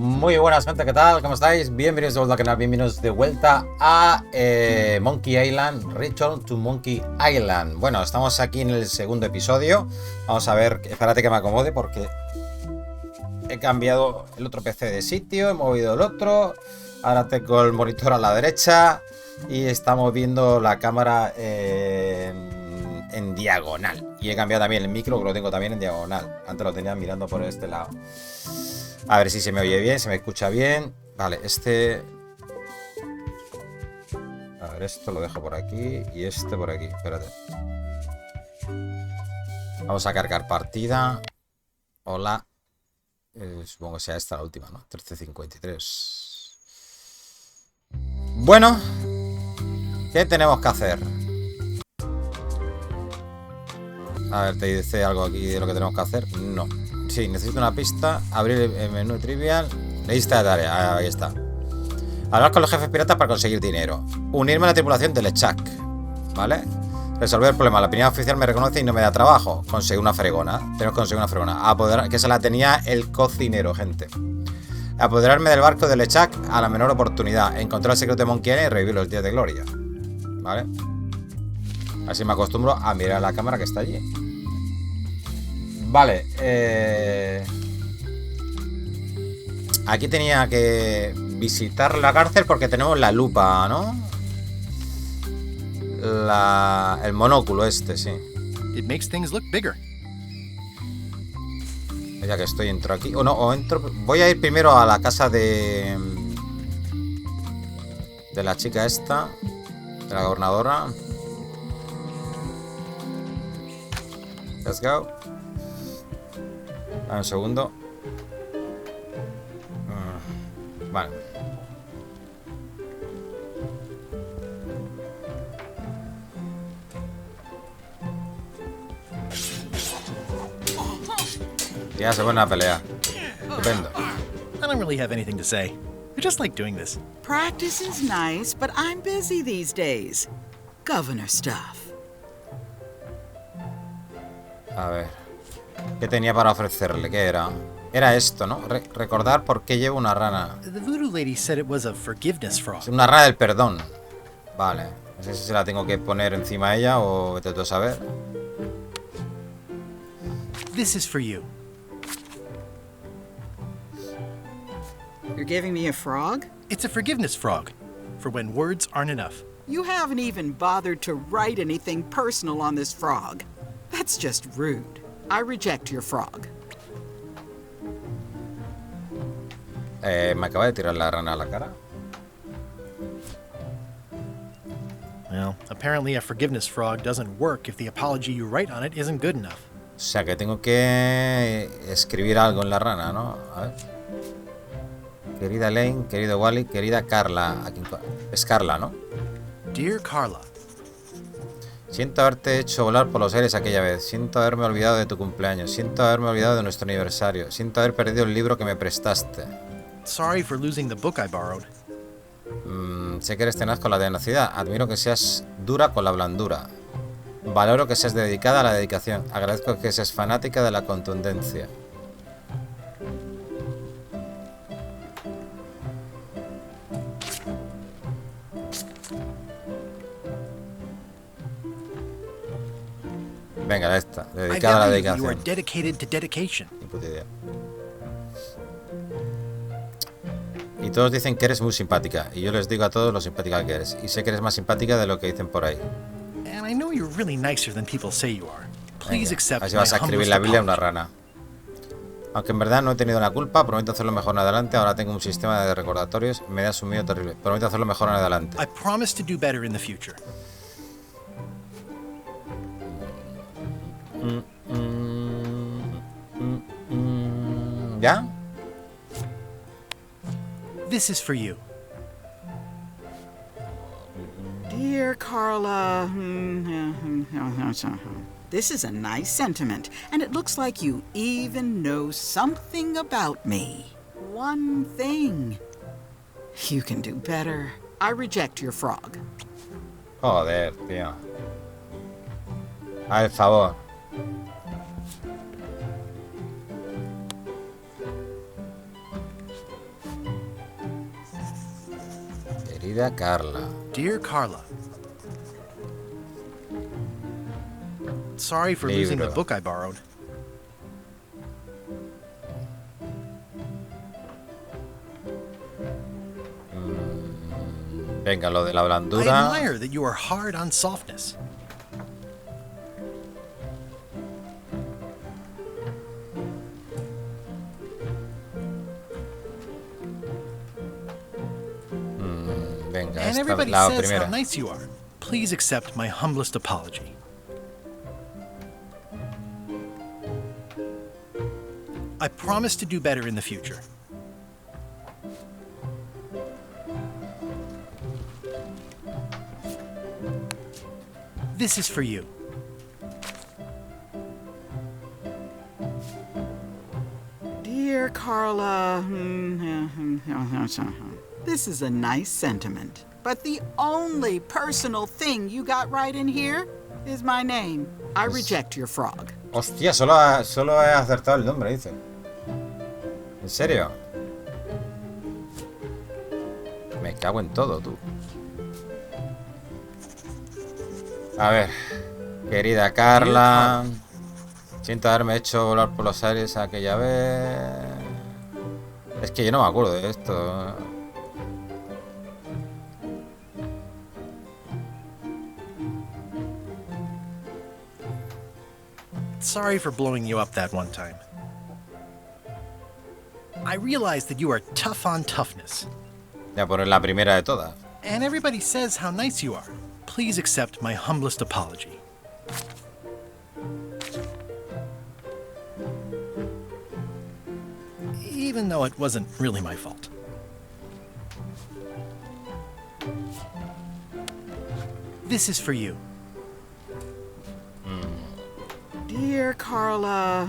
Muy buenas gente, ¿qué tal? ¿Cómo estáis? Bienvenidos de vuelta al canal, bienvenidos de vuelta a Monkey Island, Return to Monkey Island. Bueno, estamos aquí en el segundo episodio. Vamos a ver, espérate que me acomode porque he cambiado el otro PC de sitio, he movido el otro. Ahora tengo el monitor a la derecha y estamos viendo la cámara en diagonal. Y he cambiado también el micro, que lo tengo también en diagonal. Antes lo tenía mirando por este lado. A ver si se me oye bien, se me escucha bien. Vale, este... A ver, esto lo dejo por aquí y este por aquí. Espérate. Vamos a cargar partida. Hola. Supongo que sea esta la última, ¿no? 13:53. Bueno. ¿Qué tenemos que hacer? A ver, ¿te dice algo aquí de lo que tenemos que hacer? No. Sí, necesito una pista. Abrir el menú trivial. Lista de tareas. Ahí está. Hablar con los jefes piratas para conseguir dinero. Unirme a la tripulación de LeChuck. ¿Vale? Resolver el problema. La opinión oficial me reconoce y no me da trabajo. Conseguir una fregona. Tenemos que conseguir una fregona. Apoderar, que se la tenía el cocinero, gente. Apoderarme del barco de LeChuck a la menor oportunidad. Encontrar el secreto de Monkey Island y revivir los días de gloria. ¿Vale? Así me acostumbro a mirar la cámara que está allí. Vale, aquí tenía que visitar la cárcel porque tenemos la lupa, ¿no? El monóculo este, sí. It makes things look bigger. Ya que estoy, entro aquí. O no, o entro. Voy a ir primero a la casa de la chica esta, de la gobernadora. Let's go. Dame un segundo. Vale. Ya se pone a pelear. Estupendo. I don't really have anything to say. I just like doing this. Practice is nice, but I'm busy these days. Governor stuff. A ver. ¿Qué tenía para ofrecerle? ¿Qué era? Era esto, ¿no? Recordar por qué llevo una rana. The voodoo lady said it was a forgiveness frog. Es una rana del perdón. Vale. No sé si se la tengo que poner encima a ella o vete tú a saber. This is for you. You're giving me a frog? It's a forgiveness frog, for when words aren't enough. You haven't even bothered to write anything personal on this frog. That's just rude. I reject your frog. Me acaba de tirar la rana a la cara. Well, apparently a forgiveness frog doesn't work if the apology you write on it isn't good enough. O sea que tengo que escribir algo en la rana, ¿no? A ver. Querida Elaine, querido Wally, querida Carla. Es Carla, ¿no? Dear Carla. Siento haberte hecho volar por los aires aquella vez. Siento haberme olvidado de tu cumpleaños. Siento haberme olvidado de nuestro aniversario. Siento haber perdido el libro que me prestaste. Sorry for losing the book I borrowed. Sé que eres tenaz con la tenacidad. Admiro que seas dura con la blandura. Valoro que seas dedicada a la dedicación. Agradezco que seas fanática de la contundencia. Venga, esta. Dedicada a la dedicación. You are dedicated to dedication. Ni puta idea. Y todos dicen que eres muy simpática. Y yo les digo a todos lo simpática que eres. Y sé que eres más simpática de lo que dicen por ahí. And I know you're really nicer than people say you are. Please accept Así vas a my escribir humblest la Biblia en una apology. rana. Aunque en verdad no he tenido la culpa, prometo hacerlo mejor en adelante. Ahora tengo un sistema de recordatorios. Me he asumido terrible. Prometo hacerlo mejor en adelante. I promise to do better in the future. ¿Ya? This is for you. Dear Carla, this is a nice sentiment, and it looks like you even know something about me. One thing. You can do better. I reject your frog. Joder, tío. Al favor. Querida Carla. Dear Carla, sorry for losing the Libro. book I borrowed. Venga, lo de la I blandura. admire that you are hard on softness. Venga, And esta everybody la says how primera. nice you are. Please accept my humblest apology. I promise to do better in the future. This is for you. Dear Carla, this is a nice sentiment, but the only personal thing you got right in here is my name. I reject your frog. Hostia, solo he acertado el nombre, dice. ¿En serio? Me cago en todo, tú. A ver, querida Carla, siento haberme hecho volar por los aires aquella vez. Es que yo no me acuerdo de esto. Sorry for blowing you up that one time. I realize that you are tough on toughness. Voy a poner la primera de todas. And everybody says how nice you are. Please accept my humblest apology. Even though it wasn't really my fault. This is for you. Dear Carla,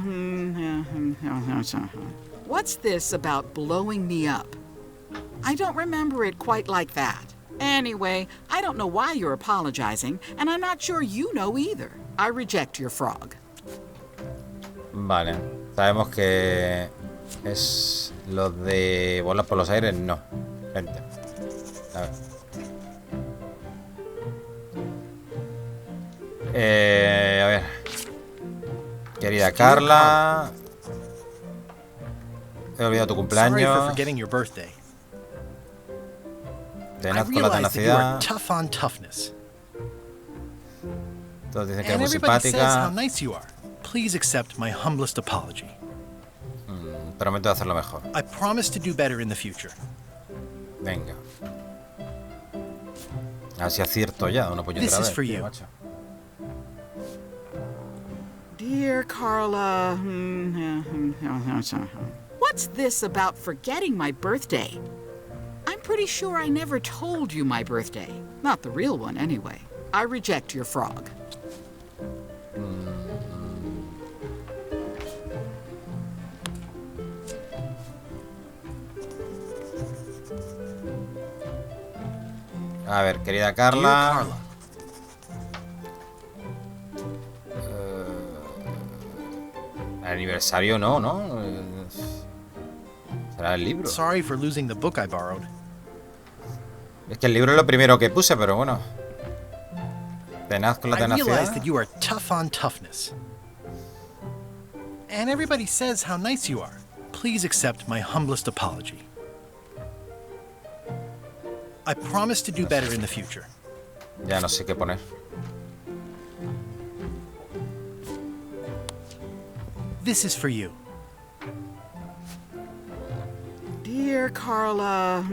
what's this about blowing me up? I don't remember it quite like that. Anyway, I don't know why you're apologizing, and I'm not sure you know either. I reject your frog. Vale, sabemos que es lo de volar por los aires, no. Vente. A ver. A ver. Querida Carla, he olvidado tu Sorry for cumpleaños. forgetting your birthday. Tenaz I con la realize that you are tenacidad. tough on toughness. Todos dicen que And es muy everybody says how simpática. nice you are. Please accept my humblest apology. Prometo hacerlo mejor. I promise to do better in the future. Venga. A ver si acierto ya, una puñetera This is vez, for tío, you. macho. Dear Carla, what's this about forgetting my birthday? I'm pretty sure I never told you my birthday. Not the real one, anyway. I reject your frog. A ver, querida Dear Carla. Carla, El aniversario no, ¿no? Será el libro. sorry for losing the book I borrowed. Es que el libro es lo primero que puse, pero bueno. Tenaz con la I realize tenacidad. that you are tough on toughness. And everybody says how nice you are. Please accept my humblest apology. I promise to do better in the future. Ya no sé qué poner. This is for you. Dear Carla,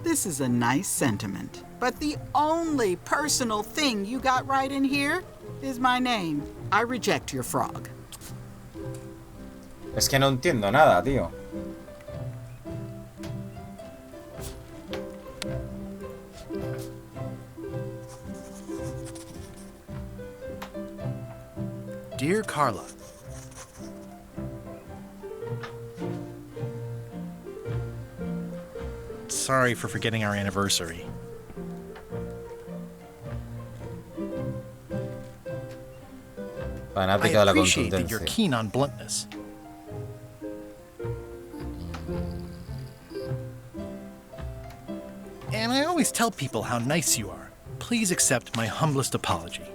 this is a nice sentiment, but the only personal thing you got right in here is my name. I reject your frog. Es que no entiendo nada, tío. Dear Carla, sorry for forgetting our anniversary. I Fanática de la appreciate that you're contundencia. keen on bluntness. always tell people how nice you are. Please accept my humblest apology.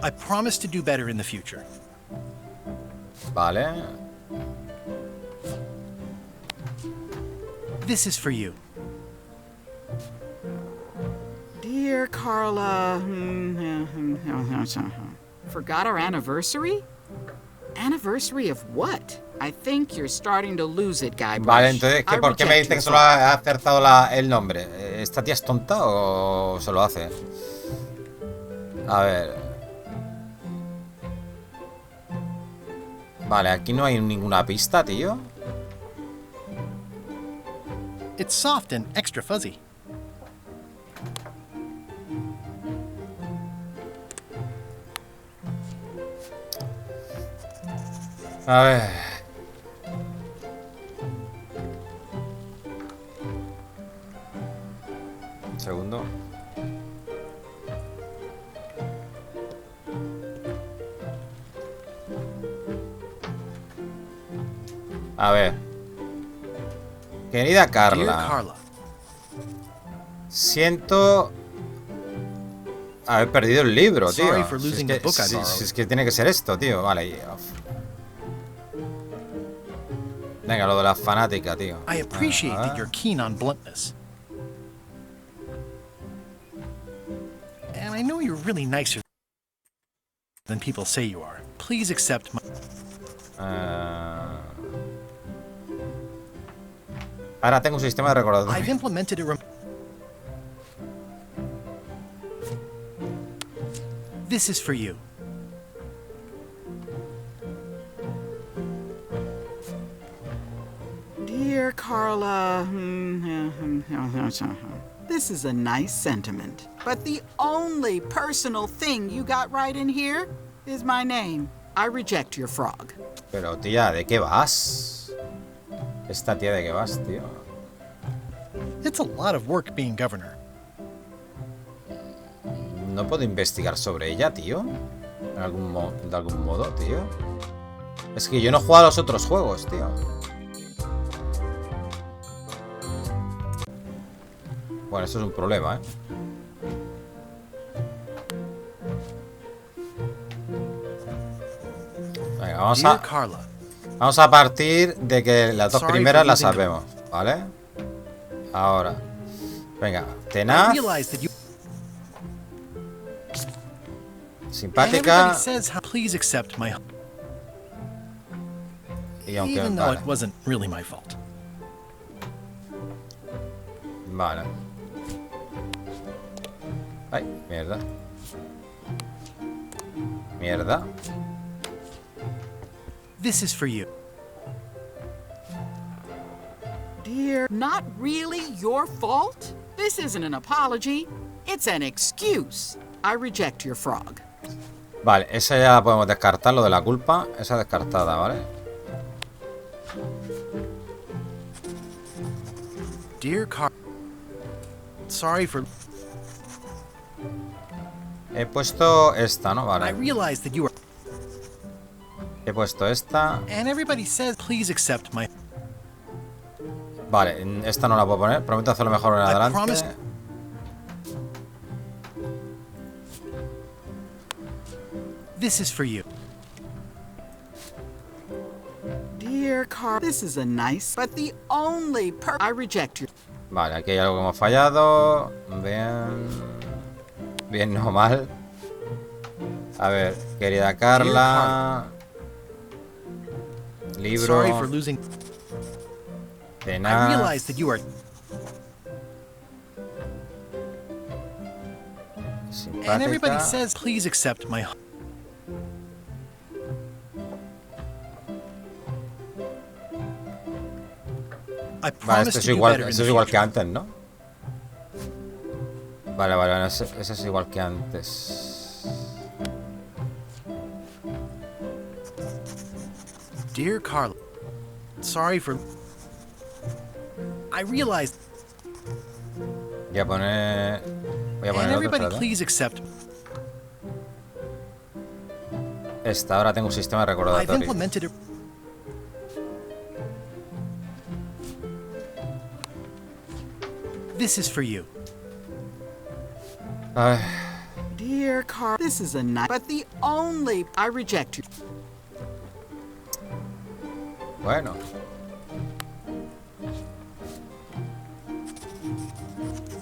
I promise to do better in the future. Vale. This is for you. Dear Carla, forgot our anniversary? Anniversary of what? I think you're starting to lose it, Guybrush. Vale, entonces, I ¿por qué me reject dice que your solo ha acertado el nombre? ¿Esta tía es tonta o se lo hace? A ver. Vale, aquí no hay ninguna pista, tío. It's soft and extra fuzzy. A ver. Un segundo. A ver. Querida Dear Carla, Carla, siento haber perdido el libro, tío. Sorry for losing the book I borrowed. Si es que tiene que ser esto, tío. Vale. Venga, lo de la fanática, tío. I appreciate that you're keen on bluntness. And I know you're really nicer than people say you are. Please accept my... Ahora tengo un sistema de I've recordatorio. implemented a... This is for you. Dear Carla, this is a nice sentiment, but the only personal thing you got right in here is my name. I reject your frog. Pero, tía, ¿de qué vas? Esta tía, ¿de qué vas, tío? It's a lot of work being governor. ¿No puedo investigar sobre ella, tío? De algún modo, tío. Es que yo no he jugado a los otros juegos, tío. Bueno, eso es un problema, ¿eh? Venga, Dear Carla, vamos a partir de que las dos Sorry primeras for las losing sabemos, ¿vale? Ahora. Venga, I tenaz, realize that you... And simpática everybody says how... Please accept my... y aunque... Even though Vale, it wasn't really my fault. vale. Ay, mierda. Mierda. This is for you. Dear, not really your fault? This isn't an apology. It's an excuse. I reject your frog. Vale, esa ya la podemos descartar, lo de la culpa. Esa descartada, ¿vale? Dear Carla, sorry for... He puesto esta, ¿no? I Vale. realize that you are... He puesto esta. And everybody says, please accept my... Vale, esta no la puedo poner. Prometo hacerlo mejor en adelante. promise- This is for you. Dear Carl, this is a nice, but the only I reject your... Vale, aquí hay algo que hemos fallado. Bien. Bien, no mal. A ver, querida Carla. Libro. Sorry for losing... I Tenaz. realize that you are... And everybody Simpática. says, please accept my... I Vale, promise esto to es do igual, better in esto the es igual future. que antes, ¿no? Vale, vale, vale, eso es igual que antes. Dear Carla, sorry for... I realize... Voy a poner. Voy a And poner otra. everybody espérate. please accept... Esta, ahora tengo un sistema de I've recordatorio. implemented a... This is for you. Ay, Dear Carl, this is a night, but the only I reject you. bueno.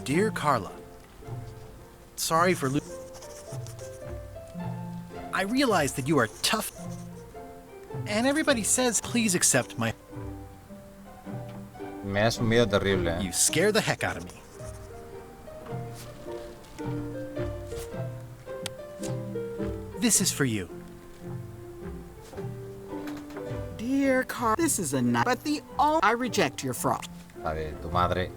Dear Carla, sorry for I realize that you are tough, and everybody says please accept my. Me das un miedo terrible, You scare the heck out of me. This is for you. Dear Carl, this is a night, but the only I reject your frog. La de tu madre.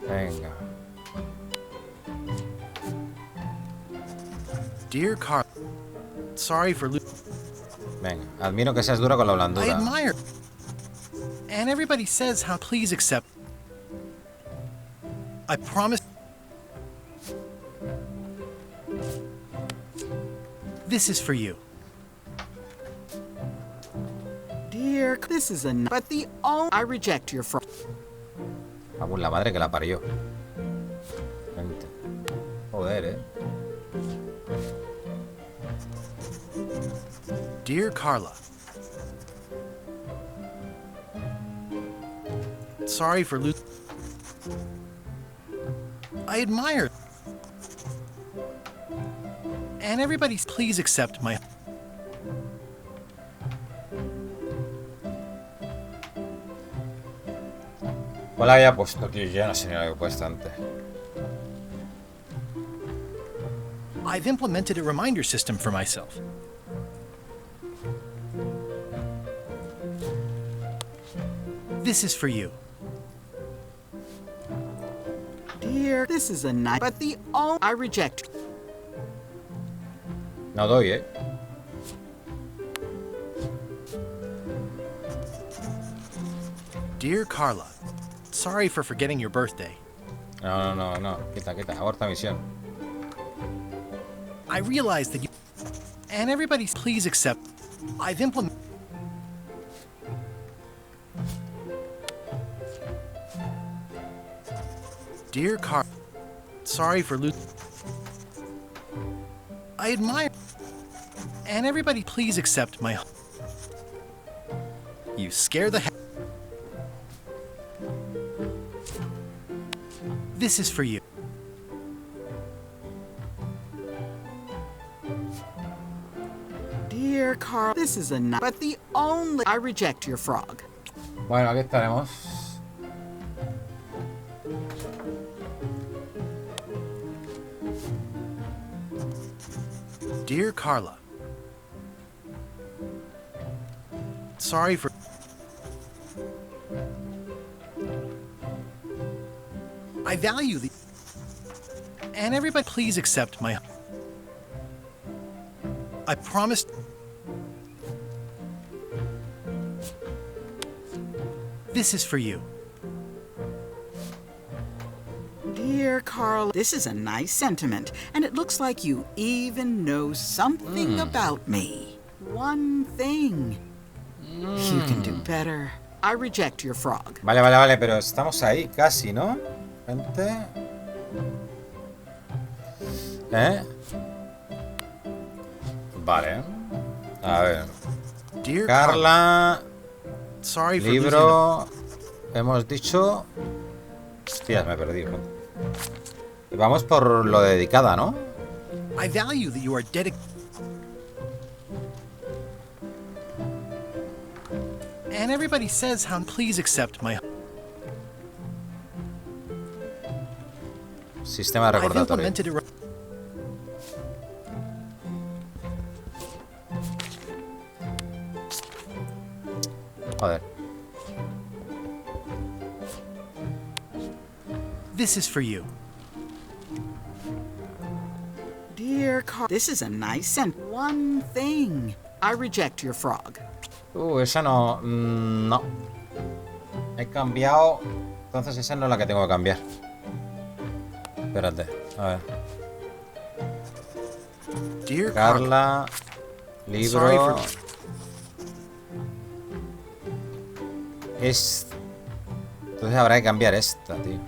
Venga. Dear Carl, sorry for Venga. Admiro que seas dura con la I blandura. admire. And everybody says how please accept. I promise. This is for you. Dear, this is a night, but the only I reject your frog. Vamos, la madre que la parió. Vente. Joder, Dear Carla, sorry for I admire. And everybody please accept my. ¿Cuál había puesto, tío? Yo no sé ni lo que he puesto antes. I've implemented a reminder system for myself. This is for you. Dear, this is a night, but the only I reject. No doy, Dear Carla, sorry for forgetting your birthday. No. Quita. Aborta misión. I realize that you. And everybody please accept. I've implemented. Dear Carl, sorry for I admire. And everybody please accept my. You scare the heck. This is for you. Dear Carl, this is a night, but the only I reject your frog. Bueno, aquí estaremos. Dear Carla, sorry for. I value the. And everybody please accept my. I promised. This is for you. Dear Carl, this is a nice sentiment, and it looks like you even know something about me. One thing. You can do better. I reject your frog. Vale, pero estamos ahí casi, ¿no? Gente. Vale. A ver. Dear Carla. sorry for Libro. Hemos dicho. Hostias, me he perdido. Y vamos por lo de dedicada, ¿no? I value that you are dedicated. And everybody says how please accept my. Sistema de I've recordatorio. implemented a. Joder. This is for you. Dear Carl, this is a nice sentence. One thing. I reject your frog. Esa no. No. He cambiado. Entonces esa no es la que tengo que cambiar. Espérate. A ver. Dear Carla, Carla. sorry Libro. for. Esto Entonces habrá que cambiar esta, tío.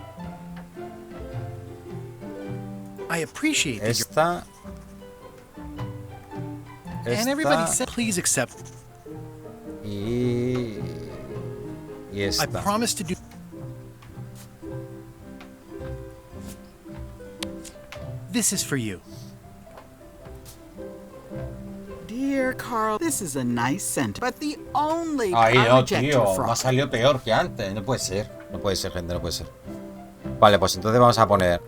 I appreciate that Esta. and everybody Esta. said please accept. Y I esta. promise to do. This is for you. Dear Carl, this is a nice sentence, but the only Ay, I no, reject tío. your Me ha fraud. salido peor que antes. No puede ser. No puede ser, gente. No puede ser. Vale, pues entonces vamos a poner.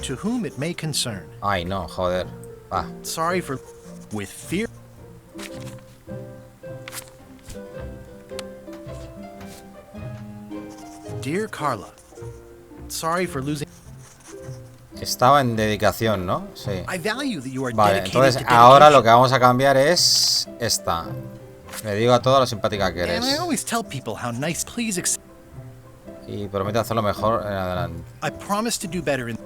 To whom it may concern. Ay, no, joder. Va. Sorry for. With fear. Dear Carla, sorry for losing. Estaba en dedicación, ¿no? Sí. I value that you are Vale, dedicated entonces to ahora lo dedication. que vamos a cambiar es esta. Me digo a toda lo simpática que And I eres. always tell people how nice. Please accept. Y prometo hacerlo mejor en adelante. I promise to do better in.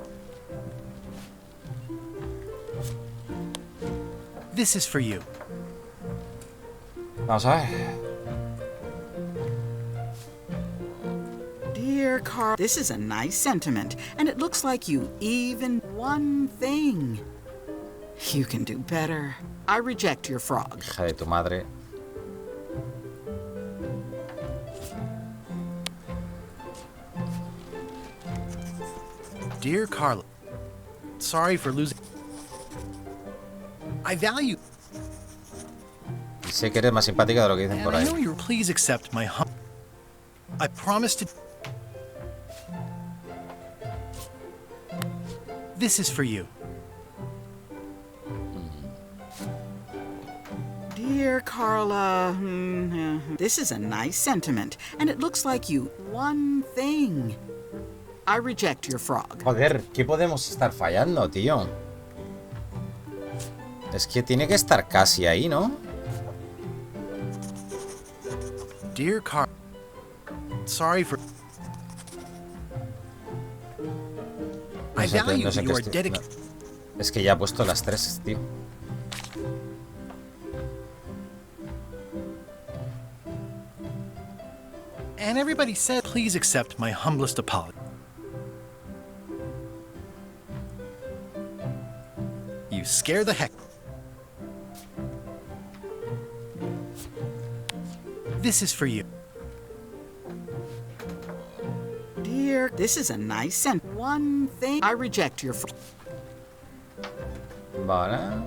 This is for you. Vamos a ver. Dear Carl, this is a nice sentiment, and it looks like you even one thing. You can do better. I reject your frog. Hija de tu madre. Dear Carla, sorry for losing. I value. Y sé que eres más simpática de lo que dicen And por I ahí. know you. Please accept my hum. I promise to. This is for you. Dear Carla, this is a nice sentiment, and it looks like you one thing. I reject your frog. Joder, ¿qué podemos estar fallando, tío? Es que tiene que estar casi ahí, ¿no? Dear Carl, sorry for. I sé, value no sé that qué you are estoy- dedicated. no. Es que ya he puesto las tres, tío. And everybody said, please accept my humblest apology. You scare the heck. This is for you. Dear, this is a nice sentence. One thing. I reject your frog. Vale.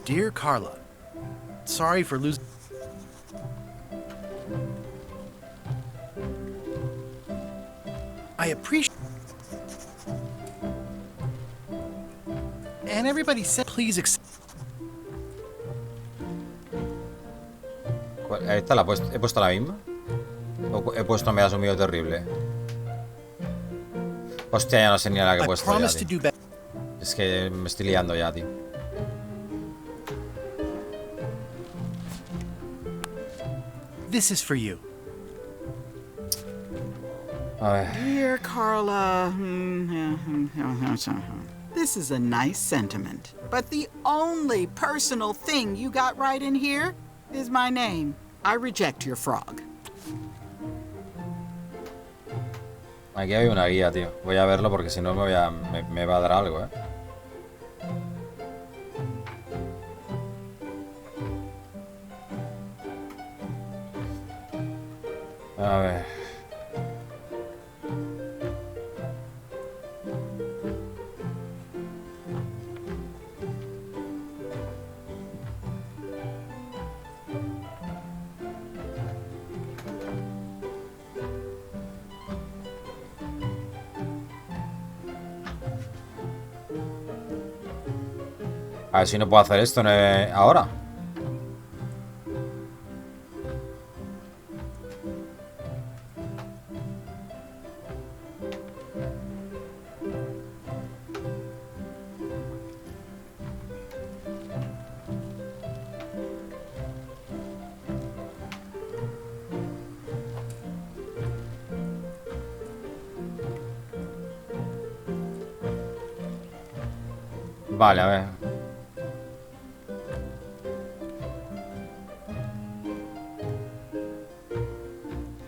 Dear Carla, sorry for losing. I appreciate. And everybody said, please accept. ¿Esta la he puesto la misma? ¿O he puesto me ha asumido terrible? Hostia, ya no sé ni la que he I puesto ya, promise to tío. do better. Es que me estoy liando ya, tío. This is for you. A ver. Dear Carla, this is a nice sentiment, but the only personal thing you got right in here is my name. I reject your frog. Aquí hay una guía, tío. Voy a verlo porque si no me va a dar algo, ¿eh? A ver. A ver si no puedo hacer esto ahora. Vale, a ver.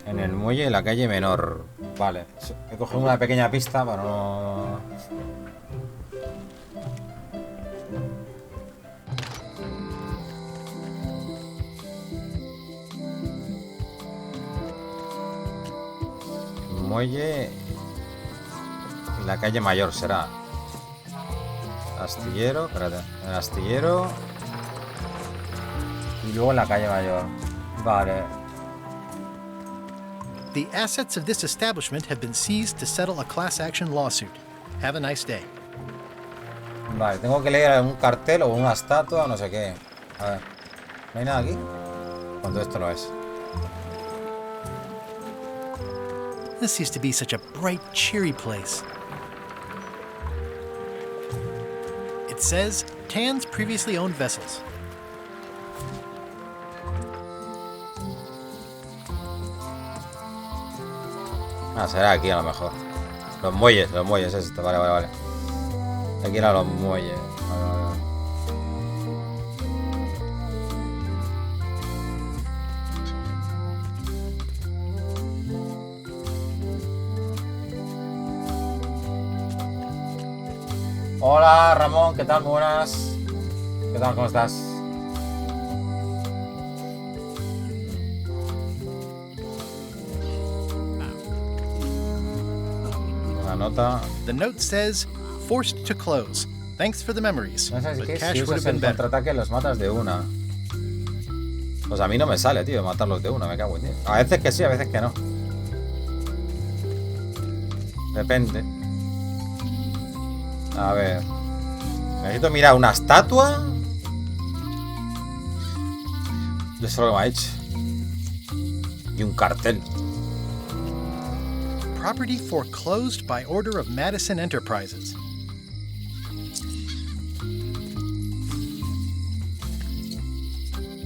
En el muelle de la calle menor. Vale. He cogido una pequeña pista para no... Muelle y la calle mayor será. Astillero, espérate. El astillero y luego en la calle mayor. Vale. The assets of this establishment have been seized to settle a class action lawsuit. Have a nice day. Vale, tengo que leer un cartel o una estatua o no sé qué. A ver. ¿No hay nada aquí? Cuando esto no es. This used to be such a bright, cheery place. It says, Tan's previously owned vessels. Ah, será aquí a lo mejor. Los muelles es esto. Vale, vale, vale. Aquí eran los muelles. Vale, vale, vale. Hola Ramón, ¿qué tal? Muy buenas. ¿Qué tal? ¿Cómo estás? Una nota. The note says, forced to close. Thanks for the memories. No sabes But qué, cash si would usas have been el better. contraataque los matas de una. Pues a mí no me sale, tío, matarlos de una, me cago en Dios. A veces que sí, a veces que no. Depende. A ver. Necesito mirar una estatua. Eso es lo que me ha hecho. Y un cartel. Property foreclosed by order of Madison Enterprises.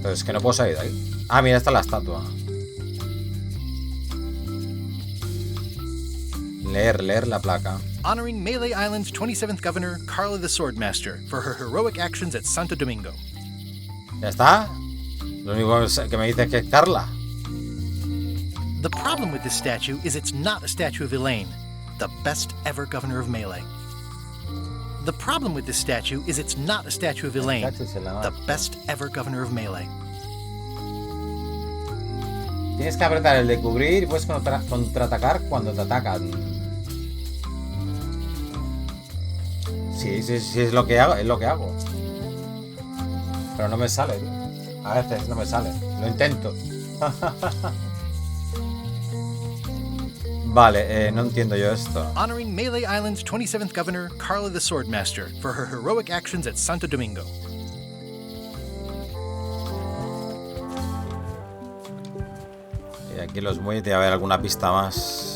Pero es que no puedo salir de ahí. Ah, mira, esta es la estatua. Leer la placa. Honoring Melee Island's 27th governor, Carla the Swordmaster, for her heroic actions at Santo Domingo. ¿Ya está? Lo único que me dice es que es Carla. The problem with this statue is it's not a statue of Elaine, the best ever governor of Melee. The problem with this statue is it's not a statue of Elaine, the best ever governor of Melee. Tienes que apretar el de cubrir y puedes contraatacar cuando te atacan. Sí, es lo que hago, es lo que hago. Pero no me sale, tío. A veces no me sale. Lo intento. Vale, no entiendo yo esto. Honoring Melee Island's 27th governor, Carla the Swordmaster, for her heroic actions at Santo Domingo. Y aquí los muelles debe haber alguna pista más.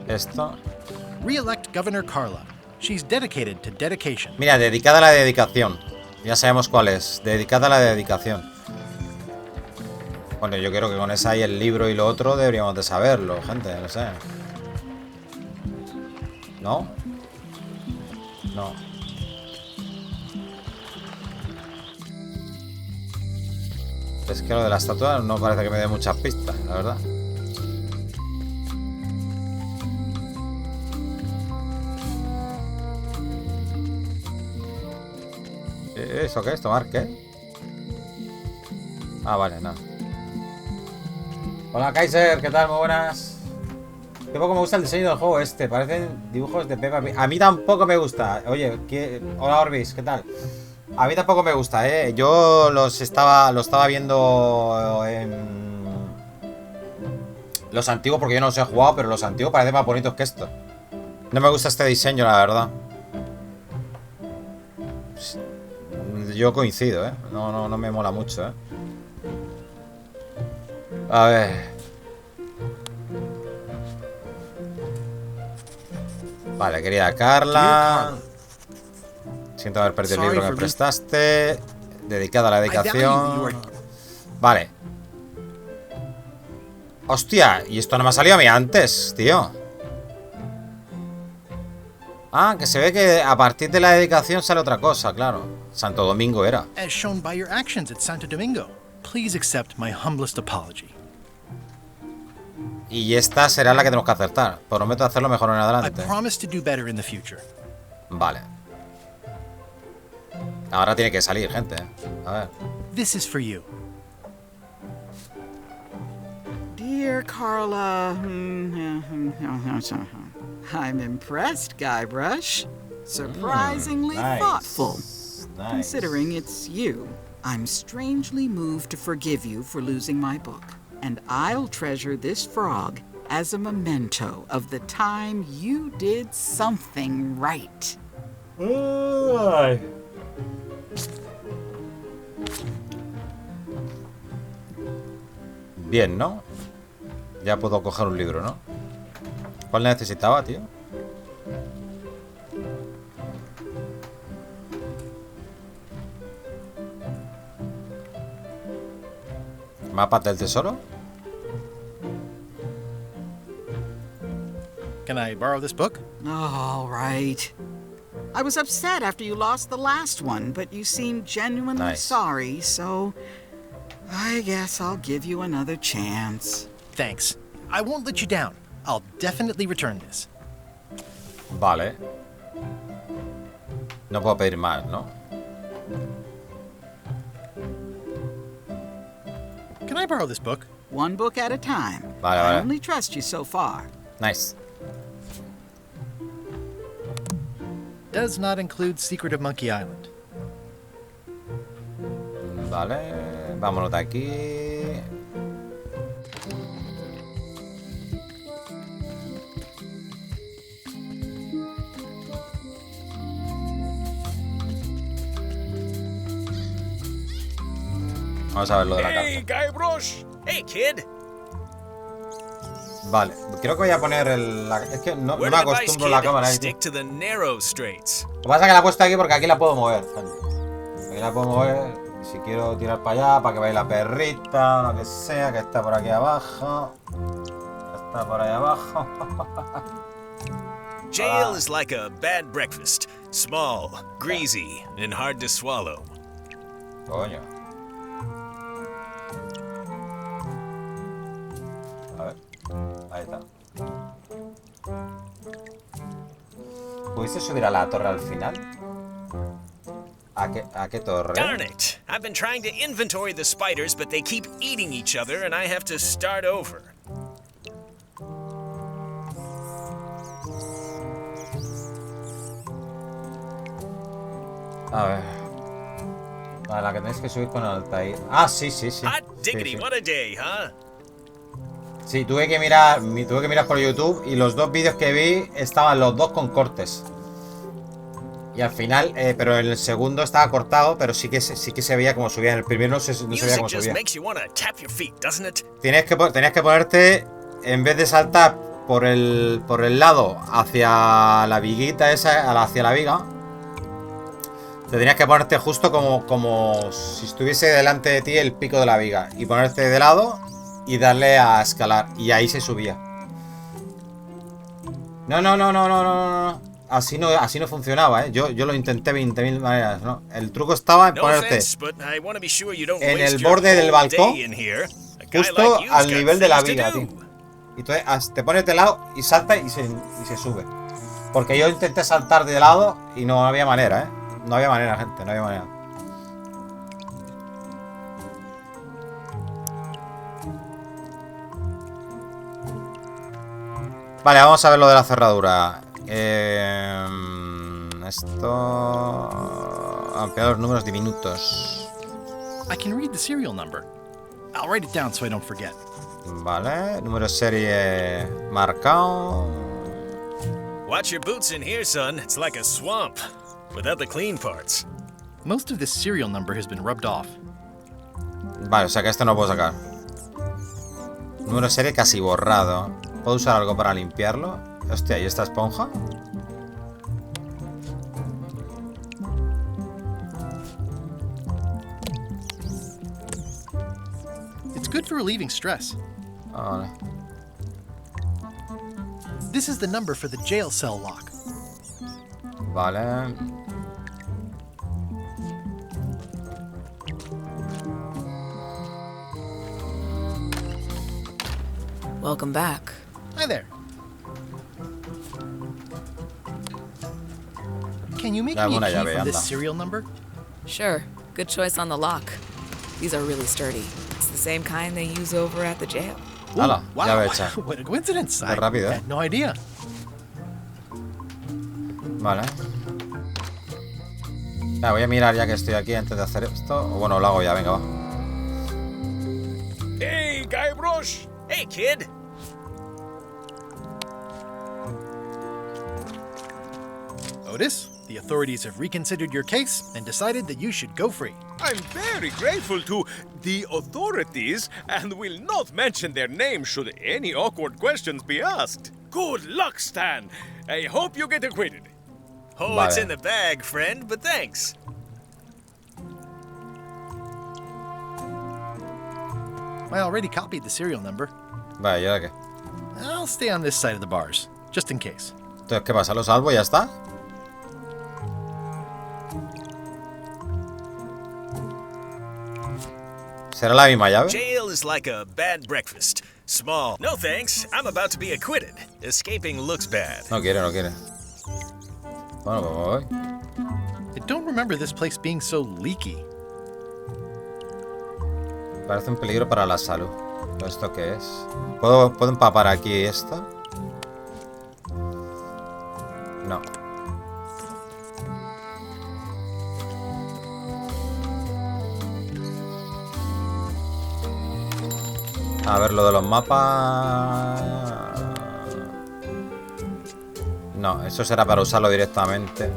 Esto. Re-elect Governor Carla. She's dedicated to dedication. Mira, dedicada a la dedicación. Ya sabemos cuál es. Dedicada a la dedicación. Bueno, yo creo que con esa y el libro y lo otro deberíamos de saberlo, gente. No sé. ¿No? No. Es que lo de la estatua no parece que me dé muchas pistas, la verdad. ¿Eso qué es? ¿Tomar qué? Ah, vale, nada. Hola Kaiser, ¿qué tal? Muy buenas. Qué poco me gusta el diseño del juego este. Parecen dibujos de Peppa Pig. A mí tampoco me gusta. Oye, hola Orbis, ¿qué tal? A mí tampoco me gusta, ¿eh? Yo lo estaba viendo en los antiguos porque yo no los he jugado, pero los antiguos parecen más bonitos que esto. No me gusta este diseño, la verdad. Yo coincido, ¿eh? No me mola mucho, ¿eh? A ver. Vale, querida Carla. Siento haber perdido el libro que me prestaste. Dedicada a la dedicación. Vale. Hostia, y esto no me ha salido a mí antes, tío. Ah, que se ve que a partir de la dedicación sale otra cosa, claro. Santo Domingo era. As shown by your actions at Santo Domingo, please accept my humblest apology. Y esta será la que tenemos que acertar. Prometo hacerlo mejor en I adelante. promise to do better in the future. Vale. Ahora tiene que salir, gente. A ver. This is for you. Dear Carla, I'm impressed, Guybrush. Surprisingly Nice. thoughtful. Nice. Considering it's you, I'm strangely moved to forgive you for losing my book. And I'll treasure this frog as a memento of the time you did something right. Ay. Bien, ¿no? Ya puedo coger un libro, ¿no? ¿Cuál necesitaba, tío? ¿Mapas del tesoro? Can I borrow this book? All right. I was upset after you lost the last one, but you seemed genuinely Nice. sorry, so I guess I'll give you another chance. Thanks. I won't let you down. I'll definitely return this. Vale. No puedo pedir más, ¿no? Can I borrow this book? One book at a time. Vale, I vale. only trust you so far. Nice. Does not include Secret of Monkey Island. Vale. Vámonos de aquí. Vamos a ver lo de la Hey, carta. Guybrush! Hey, kid! Vale, creo que voy a poner el... es que no Where me to the vice, acostumbro a la kid? cámara ahí, tío. Stick to the narrow straights. Lo que pasa es que la he puesto aquí porque aquí la puedo mover, gente. Aquí la puedo mover. Si quiero tirar para allá, para que veáis la perrita, lo que sea, que está por aquí abajo. Está por ahí abajo. Jail is like a bad breakfast. Small, greasy, and hard to swallow. Coño. A ver. Ahí está. ¿Pudiste subir a la torre al final? ¿A qué torre? Darn it! I've been trying to inventory the spiders, but they keep eating each other, and I have to start over. A ver. Vale, la que tenéis que subir con Altair. Ah, sí, sí, sí. Hot Sí, diggity, sí. what a day, huh? Sí, tuve que mirar por YouTube y los dos vídeos que vi estaban los dos con cortes. Y al final, pero en el segundo estaba cortado, pero sí que se veía como subía. En el primero no se veía Music como just subía. makes you want to tap your feet, doesn't it? Tenías que ponerte, en vez de saltar por el lado hacia la viguita esa, hacia la viga, te tenías que ponerte justo como si estuviese delante de ti el pico de la viga. Y ponerte de lado y darle a escalar. Y ahí se subía. No. Así no funcionaba, ¿eh? Yo lo intenté 20.000 maneras, ¿no? El truco estaba en No ponerte offense, but I want to be sure you don't en waste el your borde del whole balcón, day in here. A guy justo like you's al got nivel de la things to viga, do. tío. Y entonces te pones de lado y salta y se sube. Porque yo intenté saltar de lado y no había manera, ¿eh? No había manera, gente, no había manera. Vale, vamos a ver lo de la cerradura. Esto... ampliar los números diminutos. I can read the serial number. I'll write it down so I don't forget. Vale, número de serie marcado. Watch your boots in here, son. It's like a swamp. Without the clean parts. Most of this serial number has been rubbed off. Vale, o sea que esto no lo puedo sacar. Número de serie casi borrado. ¿Puedo usar algo para limpiarlo? Hostia, ¿y esta esponja? good for relieving stress. Vale. This is the number for the jail cell lock. Vale. Welcome back. Hi there. Can you make me a Una key llave, from this anda. serial number? Sure, good choice on the lock. These are really sturdy. It's the same kind they use over at the jail. Ooh, Hala, wow, llave hecha. what a coincidence. Muy rápido, I had no idea. Vale. Ya, voy a mirar ya que estoy aquí antes de hacer esto. O bueno, lo hago ya, venga, va. Hey, Guybrush! Hey, kid! Otis, the authorities have reconsidered your case and decided that you should go free. I'm very grateful to the authorities and will not mention their name should any awkward questions be asked. Good luck, Stan. I hope you get acquitted. Oh, it's Vale. in the bag, friend, but thanks. I already copied the serial number. Vale, ¿y ahora qué? I'll stay on this side of the bars, just in case. Entonces, ¿qué pasa? ¿Lo salvo y ya está? ¿Será la misma llave? Jail is like a bad breakfast. Small. No thanks, I'm about to be acquitted. Escaping looks bad. No quiere, no quiere. Bueno, pues me voy. I don't remember this place being so leaky. Parece un peligro para la salud. ¿Esto qué es? ¿Puedo empapar aquí esto? No. A ver, lo de los mapas... No, eso será para usarlo directamente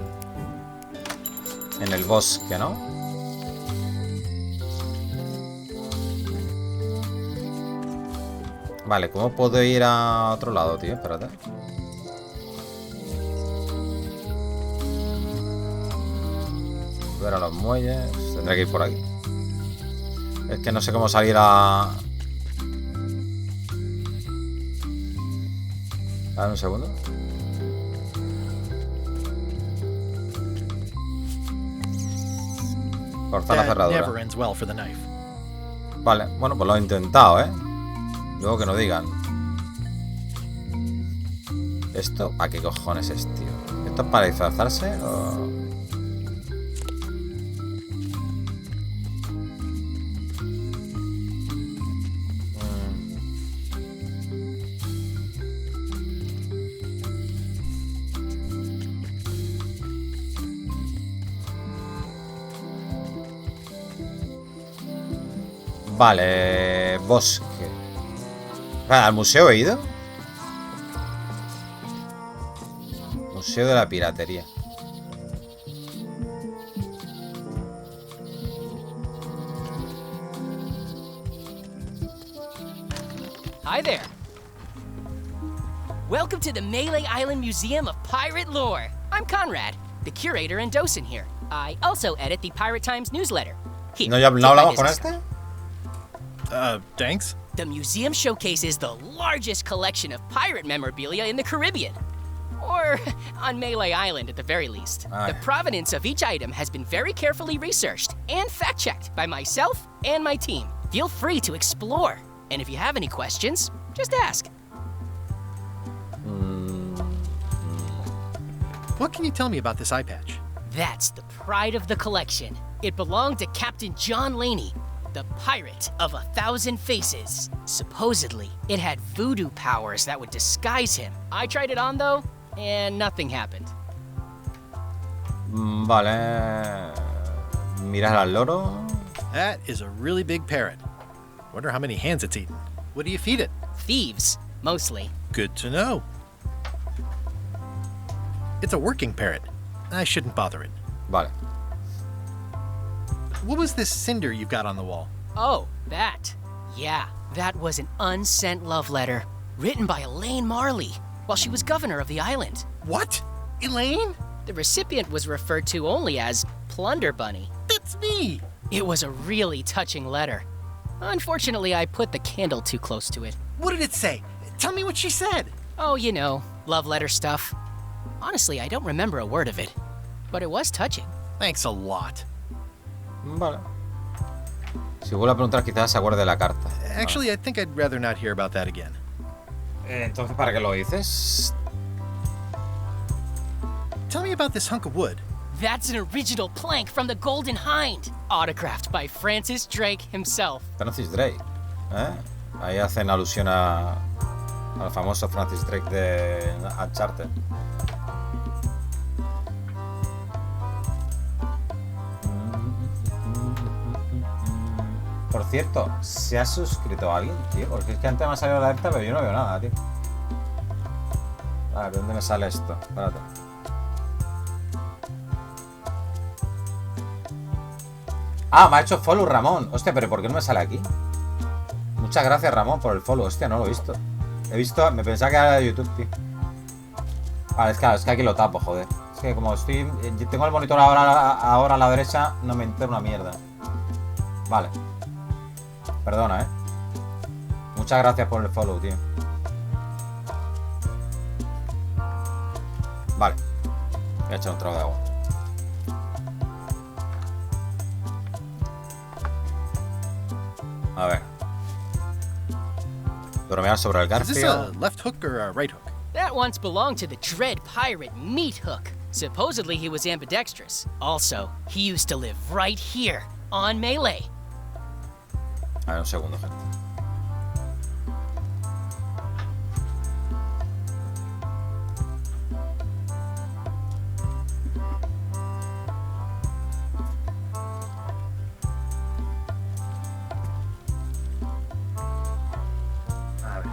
en el bosque, ¿no? Vale, ¿cómo puedo ir a otro lado, tío? Espérate. Ver a los muelles. Tendré que ir por aquí. Es que no sé cómo salir a... A ver, un segundo. Forzar la That cerradura. never ends well for the knife. Vale, bueno, pues lo he intentado, ¿eh? Luego que no digan. ¿Esto? ¿A qué cojones es, tío? ¿Esto es para disfrazarse o...? Vale, bosque. ¿Al museo he ido? Museo de la piratería. Hi there. Welcome to the Melee Island Museum of Pirate Lore. I'm Conrad, the curator and docent here. I also edit the Pirate Times newsletter. Here, ¿No, take no my hablamos con business este? Thanks. The museum showcases the largest collection of pirate memorabilia in the Caribbean. Or on Melee Island at the very least. Aye. The provenance of each item has been very carefully researched and fact-checked by myself and my team. Feel free to explore. And if you have any questions, just ask. What can you tell me about this eye patch? That's the pride of the collection. It belonged to Captain John Laney, the pirate of 1,000 faces. Supposedly, it had voodoo powers that would disguise him. I tried it on though, and nothing happened. Vale. Mirar al loro. That is a really big parrot. Wonder how many hands it's eaten. What do you feed it? Thieves, mostly. Good to know. It's a working parrot. I shouldn't bother it. Vale. What was this cinder you've got on the wall? Oh, that. Yeah, that was an unsent love letter written by Elaine Marley while she was governor of the island. What? Elaine? The recipient was referred to only as Plunder Bunny. That's me. It was a really touching letter. Unfortunately, I put the candle too close to it. What did it say? Tell me what she said. Oh, you know, love letter stuff. Honestly, I don't remember a word of it, but it was touching. Thanks a lot. Vale. Si vuelve a preguntar, quizás se acuerde de la carta. Actually, I think I'd rather not hear about that again. Entonces, ¿para qué lo dices? Tell me about this hunk of wood. That's an original plank from the Golden Hind, autographed by Francis Drake himself. Francis Drake. Ahí hacen alusión al famoso Francis Drake de Uncharted. Por cierto, ¿se ha suscrito alguien, tío? Porque es que antes me ha salido la alerta, pero yo no veo nada, tío. A ver, ¿dónde me sale esto? Espérate. Ah, me ha hecho follow Ramón. Hostia, pero ¿por qué no me sale aquí? Muchas gracias, Ramón, por el follow. Hostia, no lo he visto. Me pensaba que era de YouTube, tío. Vale, es que aquí lo tapo, joder. Es que como tengo el monitor ahora a la derecha, no me entero una mierda. Vale. Perdona, Muchas gracias por el follow, tío. Vale. Voy a echar un trago de agua. A ver. Bromear sobre el Is this Garfield. a left hook or a right hook? That once belonged to the dread pirate Meat Hook. Supposedly he was ambidextrous. Also, he used to live right here, on Melee. A ver, un segundo, gente. A ver.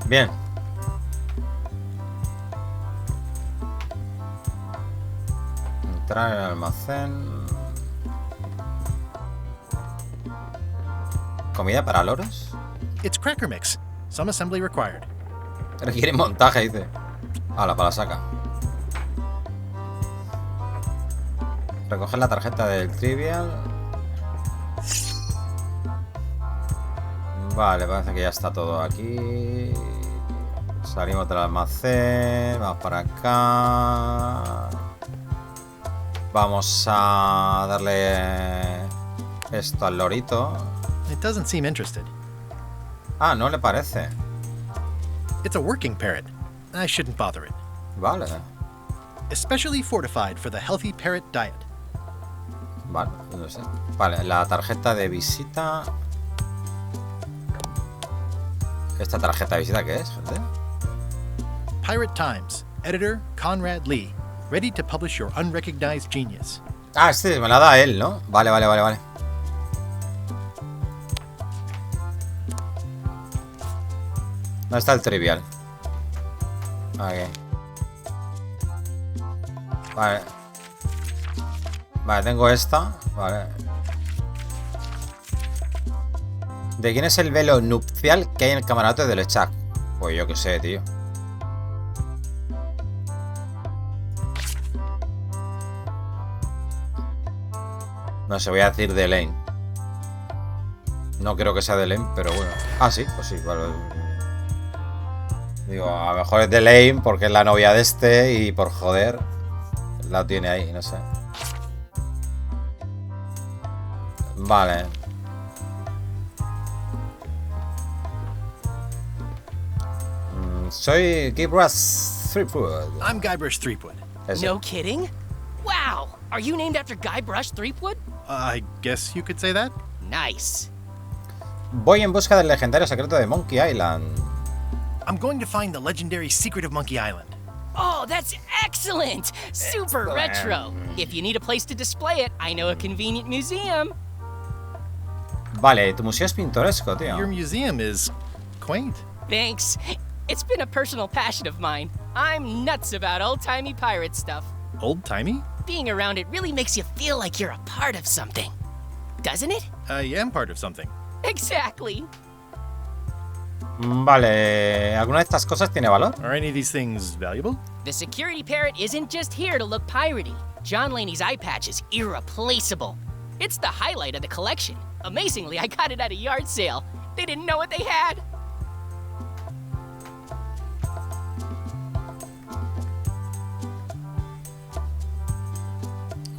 Bien. Entrar en el almacén. ¿Comida para loros? It's cracker mix. Some assembly required. Requiere montaje, dice. Hala, para la saca. Recoger la tarjeta del Trivial. Vale, parece que ya está todo aquí. Salimos del almacén. Vamos para acá. Vamos a darle esto al lorito. It doesn't seem interested. Ah, no le parece. It's a working parrot. I shouldn't bother it. Vale. Especially fortified for the healthy parrot diet. Vale, no sé. Vale, la tarjeta de visita. ¿Esta tarjeta de visita qué es, gente? Pirate Times. Editor Conrad Lee. Ready to publish your unrecognized genius. Ah, este me la da él, ¿no? Vale. ¿Dónde está el trivial? Aquí. Vale, tengo esta. Vale. ¿De quién es el velo nupcial que hay en el camarote de LeChuck? Pues yo qué sé, tío. No sé, voy a decir de Elaine. No creo que sea de Elaine, pero bueno. Ah, sí, pues sí, vale. Digo, a lo mejor es de Elaine porque es la novia de este y por joder la tiene ahí, no sé. Vale. Soy Guybrush Threepwood. I'm Guybrush Threepwood. Ese. No kidding? Wow! Are you named after Guybrush Threepwood? I guess you could say that. Nice. Voy en busca del legendario secreto de Monkey Island. I'm going to find the legendary Secret of Monkey Island. Oh, that's excellent! Super retro. If you need a place to display it, I know a convenient museum. Vale, tu museo es pintoresco, tío. Your museum is quaint. Thanks. It's been a personal passion of mine. I'm nuts about old-timey pirate stuff. Old-timey? Being around it really makes you feel like you're a part of something. Doesn't it? I am part of something. Exactly. Vale, ¿alguna de estas cosas tiene valor? Are any of these things valuable? The security parrot isn't just here to look piratey. John Laney's eye patch is irreplaceable. It's the highlight of the collection. Amazingly, I got it at a yard sale. They didn't know what they had.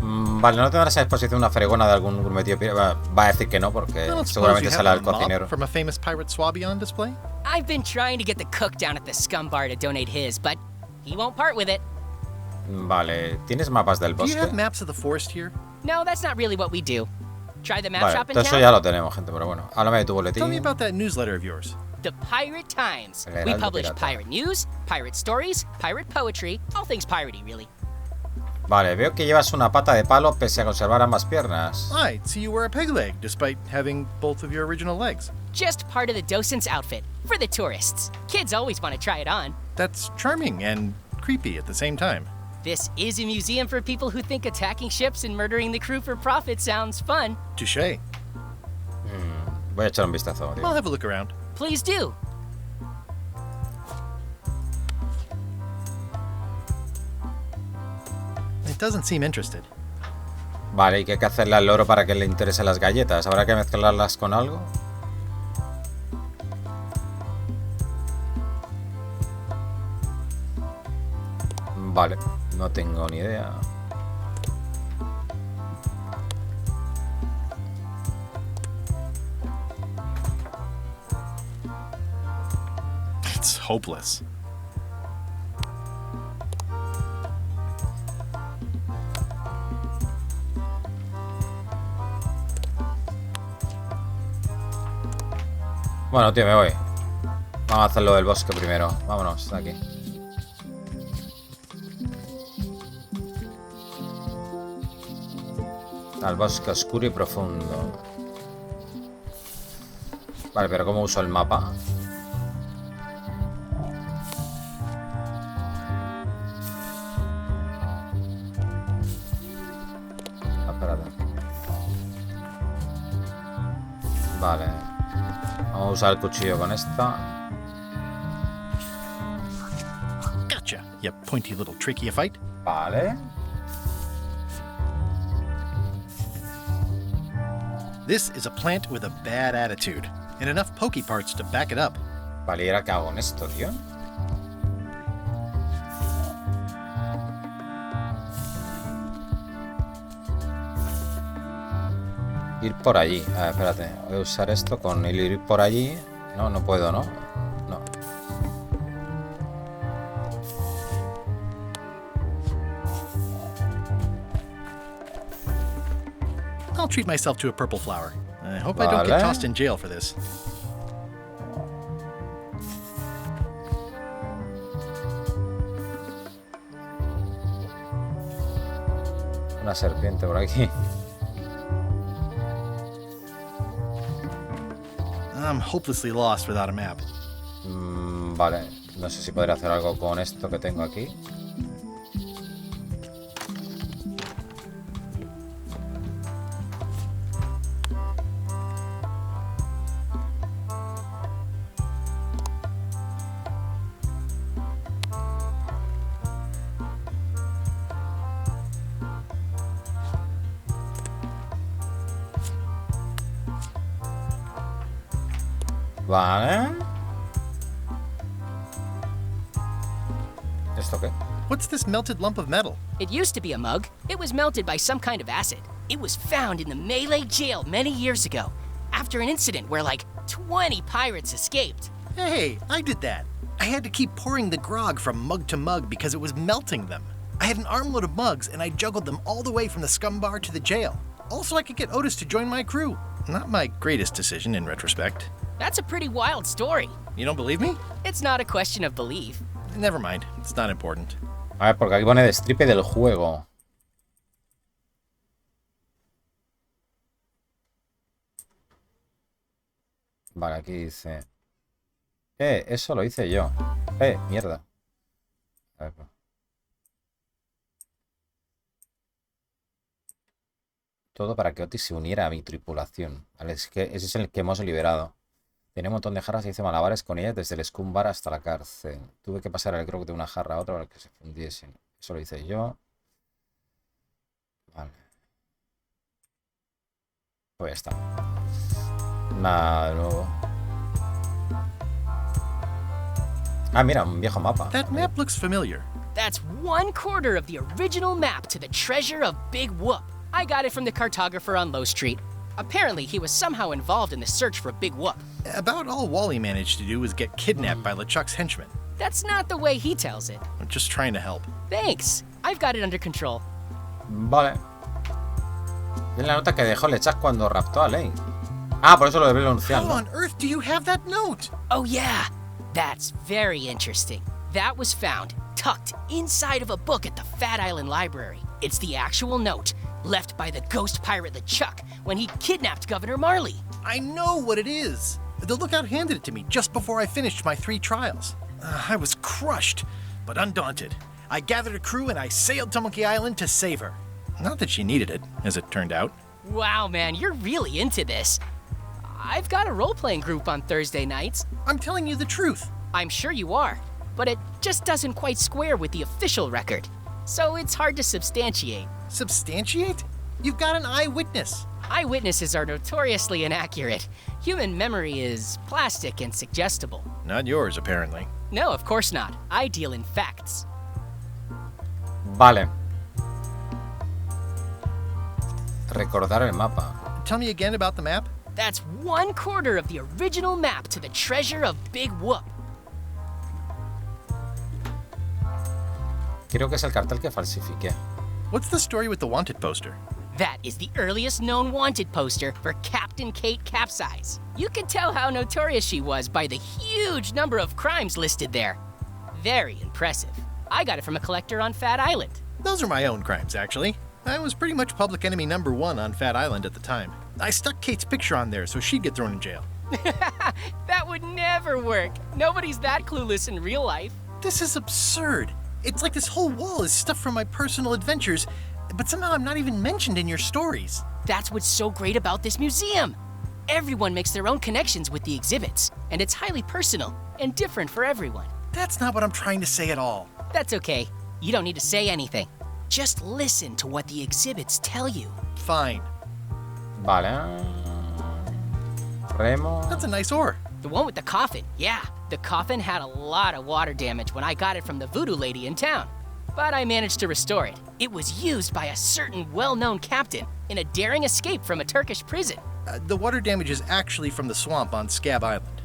Vale, ¿no tendrás a disposición una fregona de algún gourmetillo pirata? Va a decir que no, porque Well, suppose seguramente you have sale a al cocinero. mop from a famous pirate swabby on display? I've been trying to get the cook down at the scum bar to donate his, but he won't part with it. Vale, ¿tienes mapas del Do you bosque? have maps of the forest here? No, that's not really what we do. Try the map Vale, shop in todo eso town? ya lo tenemos, gente, pero bueno. Háblame de tu Tell me boletín. about that newsletter of yours. The Pirate Times. El We Heraldo publish Pirata. pirate news, pirate stories, pirate poetry, all things piratey, really. Vale, veo que llevas una pata de palo pese a conservar ambas piernas. Right, so you wear a peg leg despite having both of your original legs. Just part of the docent's outfit for the tourists. Kids always want to try it on. That's charming and creepy at the same time. This is a museum for people who think attacking ships and murdering the crew for profit sounds fun. Touché. Voy a echar un vistazo, tío. I'll have a look around. Please do. It doesn't seem interested. Vale, ¿y qué hay que hacerle al loro para que le interesen las galletas? ¿Habrá que mezclarlas con algo? Vale, no tengo ni idea. It's hopeless. Bueno, tío, me voy. Vamos a hacerlo del bosque primero. Vámonos, de aquí. Al bosque oscuro y profundo. Vale, pero ¿cómo uso el mapa? Ah, espérate. Vale. Vamos a usar el cuchillo con esta. Gotcha, you pointy little tricky fight. Vale. This is a plant with a bad attitude, and enough pokey parts to back it up. Vale, ¿y ahora qué hago con esto, tío? Ir por allí. A ver, espérate. Voy a usar esto con el ir por allí. No, no puedo, ¿no? No. I'll treat myself to a purple flower. I hope I don't Vale. get tossed in jail for this. Una serpiente por aquí. I'm hopelessly lost without a map. Vale. No sé si podré hacer algo con esto que tengo aquí. Vale. ¿Esto qué? What's this melted lump of metal? It used to be a mug. It was melted by some kind of acid. It was found in the Malay jail many years ago, after an incident where like 20 pirates escaped. Hey, I did that. I had to keep pouring the grog from mug to mug because it was melting them. I had an armload of mugs and I juggled them all the way from the scum bar to the jail. Also, I could get Otis to join my crew. Not my greatest decision in retrospect. That's a pretty wild story. You don't believe me? It's not a question of belief. Never mind. It's not important. A ver, porque aquí pone destripe del juego. Vale, aquí dice... eso lo hice yo. Mierda. A ver. Todo para que Otis se uniera a mi tripulación. Vale, es que ese es el que hemos liberado. Tenía un montón de jarras y hice malabares con ellas desde el scum bar hasta la cárcel. Tuve que pasar el grog de una jarra a otra para que se fundiesen. Eso lo hice yo. Vale. Pues ya está. Nada de nuevo. Ah, mira, un viejo mapa. That map looks familiar. That's 1/4 of the original map to the treasure of Big Whoop. I got it from the cartographer on Low Street. Apparently, he was somehow involved in the search for Big Whoop. About all Wally managed to do was get kidnapped by LeChuck's henchmen. That's not the way he tells it. I'm just trying to help. Thanks. I've got it under control. Vale. Es la nota que dejó LeChuck cuando raptó a Elaine. Ah, por eso lo debe anunciar, How ¿no? on earth do you have that note? Oh, yeah. That's very interesting. That was found tucked inside of a book at the Fat Island Library. It's the actual note left by the ghost pirate LeChuck when he kidnapped Governor Marley. I know what it is. The lookout handed it to me just before I finished my 3 trials. I was crushed, but undaunted. I gathered a crew and I sailed to Monkey Island to save her. Not that she needed it, as it turned out. Wow, man, you're really into this. I've got a role-playing group on Thursday nights. I'm telling you the truth. I'm sure you are, but it just doesn't quite square with the official record. So it's hard to substantiate. Substantiate? You've got an eyewitness. Eyewitnesses are notoriously inaccurate. Human memory is plastic and suggestible. Not yours, apparently. No, of course not. I deal in facts. Vale. Recordar el mapa. Tell me again about the map. That's 1/4 of the original map to the treasure of Big Whoop. Creo que es el cartel que falsifiqué. What's the story with the wanted poster? That is the earliest known wanted poster for Captain Kate Capsize. You can tell how notorious she was by the huge number of crimes listed there. Very impressive. I got it from a collector on Fat Island. Those are my own crimes, actually. I was pretty much public enemy #1 on Fat Island at the time. I stuck Kate's picture on there so she'd get thrown in jail. That would never work. Nobody's that clueless in real life. This is absurd. It's like this whole wall is stuff from my personal adventures, but somehow I'm not even mentioned in your stories. That's what's so great about this museum. Everyone makes their own connections with the exhibits, and it's highly personal and different for everyone. That's not what I'm trying to say at all. That's okay. You don't need to say anything. Just listen to what the exhibits tell you. Fine. Vale. Remo. That's a nice oar. The one with the coffin, yeah. The coffin had a lot of water damage when I got it from the voodoo lady in town. But I managed to restore it. It was used by a certain well-known captain in a daring escape from a Turkish prison. The water damage is actually from the swamp on Scab Island.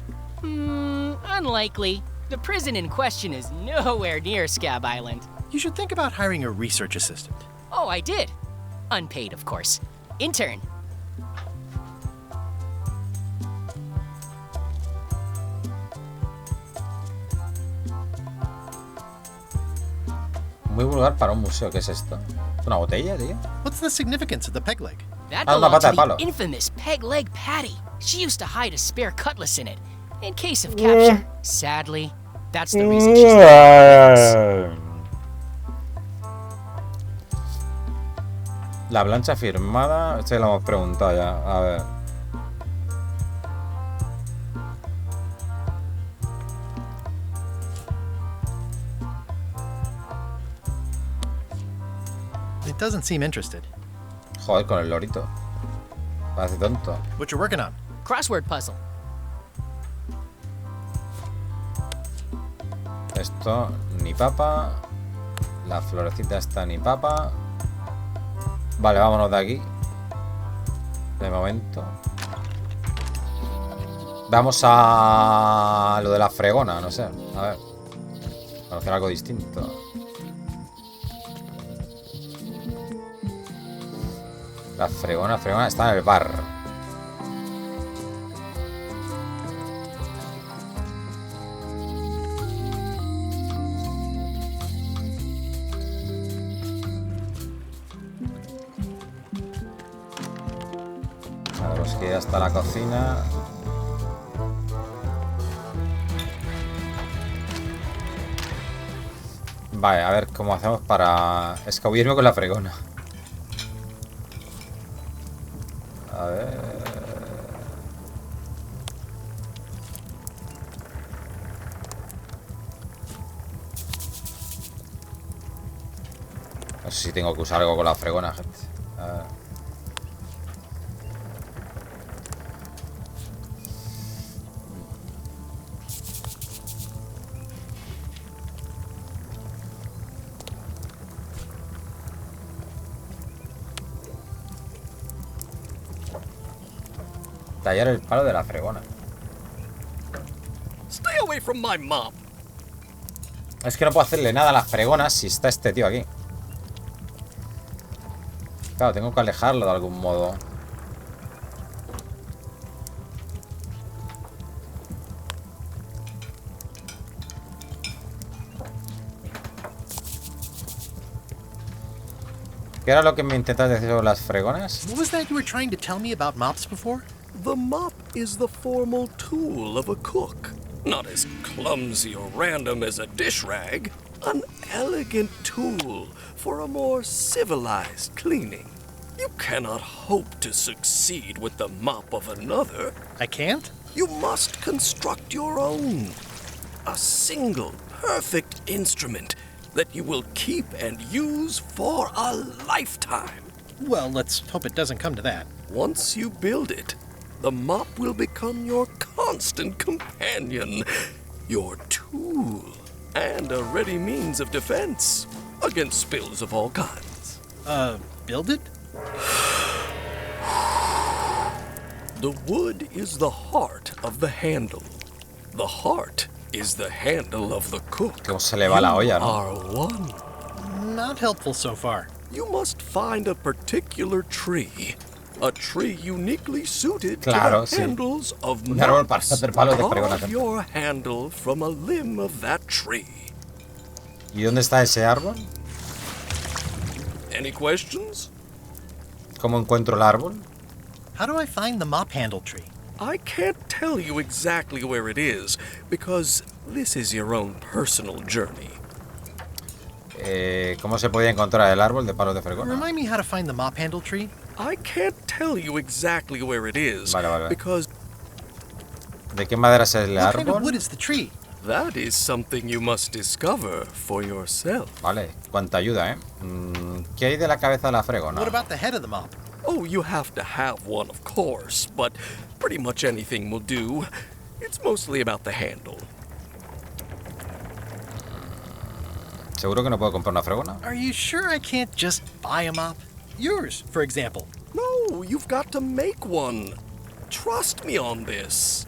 Unlikely. The prison in question is nowhere near Scab Island. You should think about hiring a research assistant. Oh, I did. Unpaid, of course. Intern. Muy vulgar para un museo. ¿Qué es esto? ¿Es una botella, tío? What's the significance of the peg leg? That una belonged pata to de palo. the infamous Peg Leg Patty. She used to hide a spare cutlass in it, in case of capture. Sadly, that's the reason she's there. La plancha firmada. Esto ya lo hemos preguntado ya. A ver. It doesn't seem interested. Joder, con el lorito. Parece tonto. What you working on? Crossword puzzle. Esto ni papa. La florecita está ni papa. Vale, vámonos de aquí. De momento. Vamos a lo de la fregona, no sé. A ver. Conocer algo distinto. La fregona está en el bar. Tenemos que ir hasta la cocina. Vale, a ver cómo hacemos para escabullirme con la fregona. A ver... No sé si tengo que usar algo con la fregona, gente. A ver. Tallar el palo de la fregona. Stay away from my mop. Es que no puedo hacerle nada a las fregonas si está este tío aquí. Claro, tengo que alejarlo de algún modo. ¿Qué era lo que me intentas decir sobre las fregonas? What was that you were trying to tell me about mops before? The mop is the formal tool of a cook. Not as clumsy or random as a dish rag. An elegant tool for a more civilized cleaning. You cannot hope to succeed with the mop of another. I can't? You must construct your own. A single, perfect instrument that you will keep and use for a lifetime. Well, let's hope it doesn't come to that. Once you build it, the mop will become your constant companion, your tool, and a ready means of defense against spills of all kinds. Build it? The wood is the heart of the handle. The heart is the handle of the cook. ¿Cómo se le va la olla, no? Are one. Not helpful so far. You must find a particular tree. A tree uniquely suited Claro, to the sí. handles of Un árbol para mops. hacer palos de fregona. Carve your handle from a limb of that tree. ¿Y dónde está ese árbol? Any questions? ¿Cómo encuentro el árbol? How do I find the mop handle tree? I can't tell you exactly where it is, because this is your own personal journey. ¿Cómo se podía encontrar el árbol de palos de fregona? Remind me how to find the mop handle tree? I can't tell you exactly where it is, Vale. because ¿De qué madera es el What kind of árbol? wood is the tree? that is something you must discover for yourself. Vale, cuánta ayuda, ¿eh? ¿Qué hay de la cabeza de la fregona? What about the head of the mop? Oh, you have to have one, of course, but pretty much anything will do. It's mostly about the handle. ¿Seguro que no puedo comprar una fregona? Are you sure I can't just buy a mop? Yours, for example. No, you've got to make one. Trust me on this.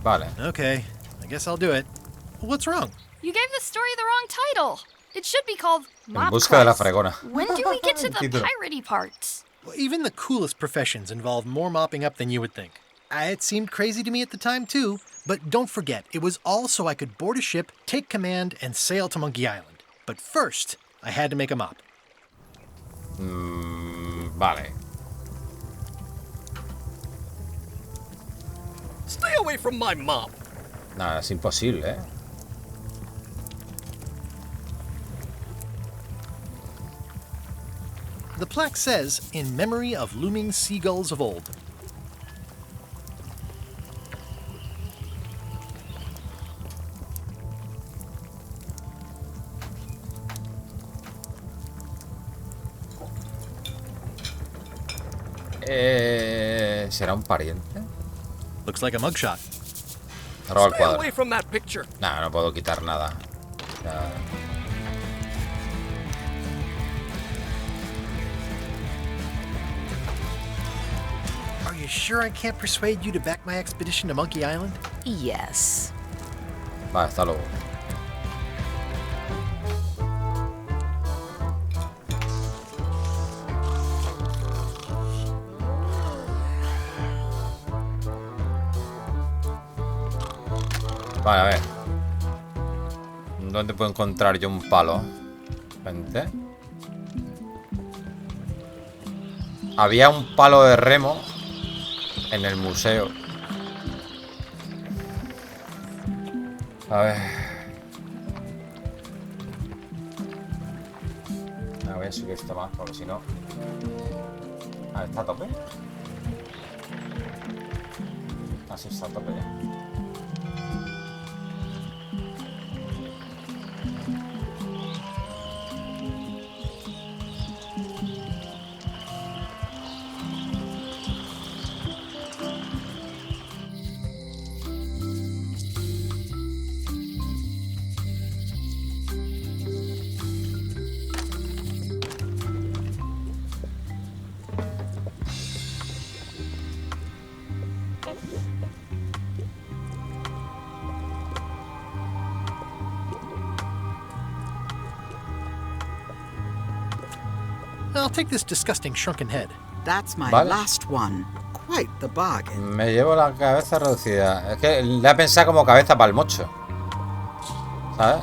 Vale. Okay, I guess I'll do it. What's wrong? You gave the story the wrong title. It should be called En busca de la fregona. When do we get to the Título. piratey parts? Well, even the coolest professions involve more mopping up than you would think. It seemed crazy to me at the time, too, but don't forget, it was all so I could board a ship, take command, and sail to Monkey Island. But first, I had to make a mop. Vale. Stay away from my mop. Nada, es imposible, ¿eh? The plaque says, in memory of looming seagulls of old. ¿Será un pariente? Looks like a mugshot. Roba el Stay cuadro. away from that picture. Nah, no puedo quitar nada. Are you sure I can't persuade you to back my expedition to Monkey Island? Yes. Vale, hasta luego. Vale, a ver. ¿Dónde puedo encontrar yo un palo? Vente. Había un palo de remo en el museo. A ver. Voy a subir esto más, porque si no... ¿está a tope? Así está a tope ya. I'll take this disgusting shrunken head. That's my Vale. last one. Quite the bargain. Me llevo la cabeza reducida. Es que le he pensado como cabeza para el mocho. ¿Sabes?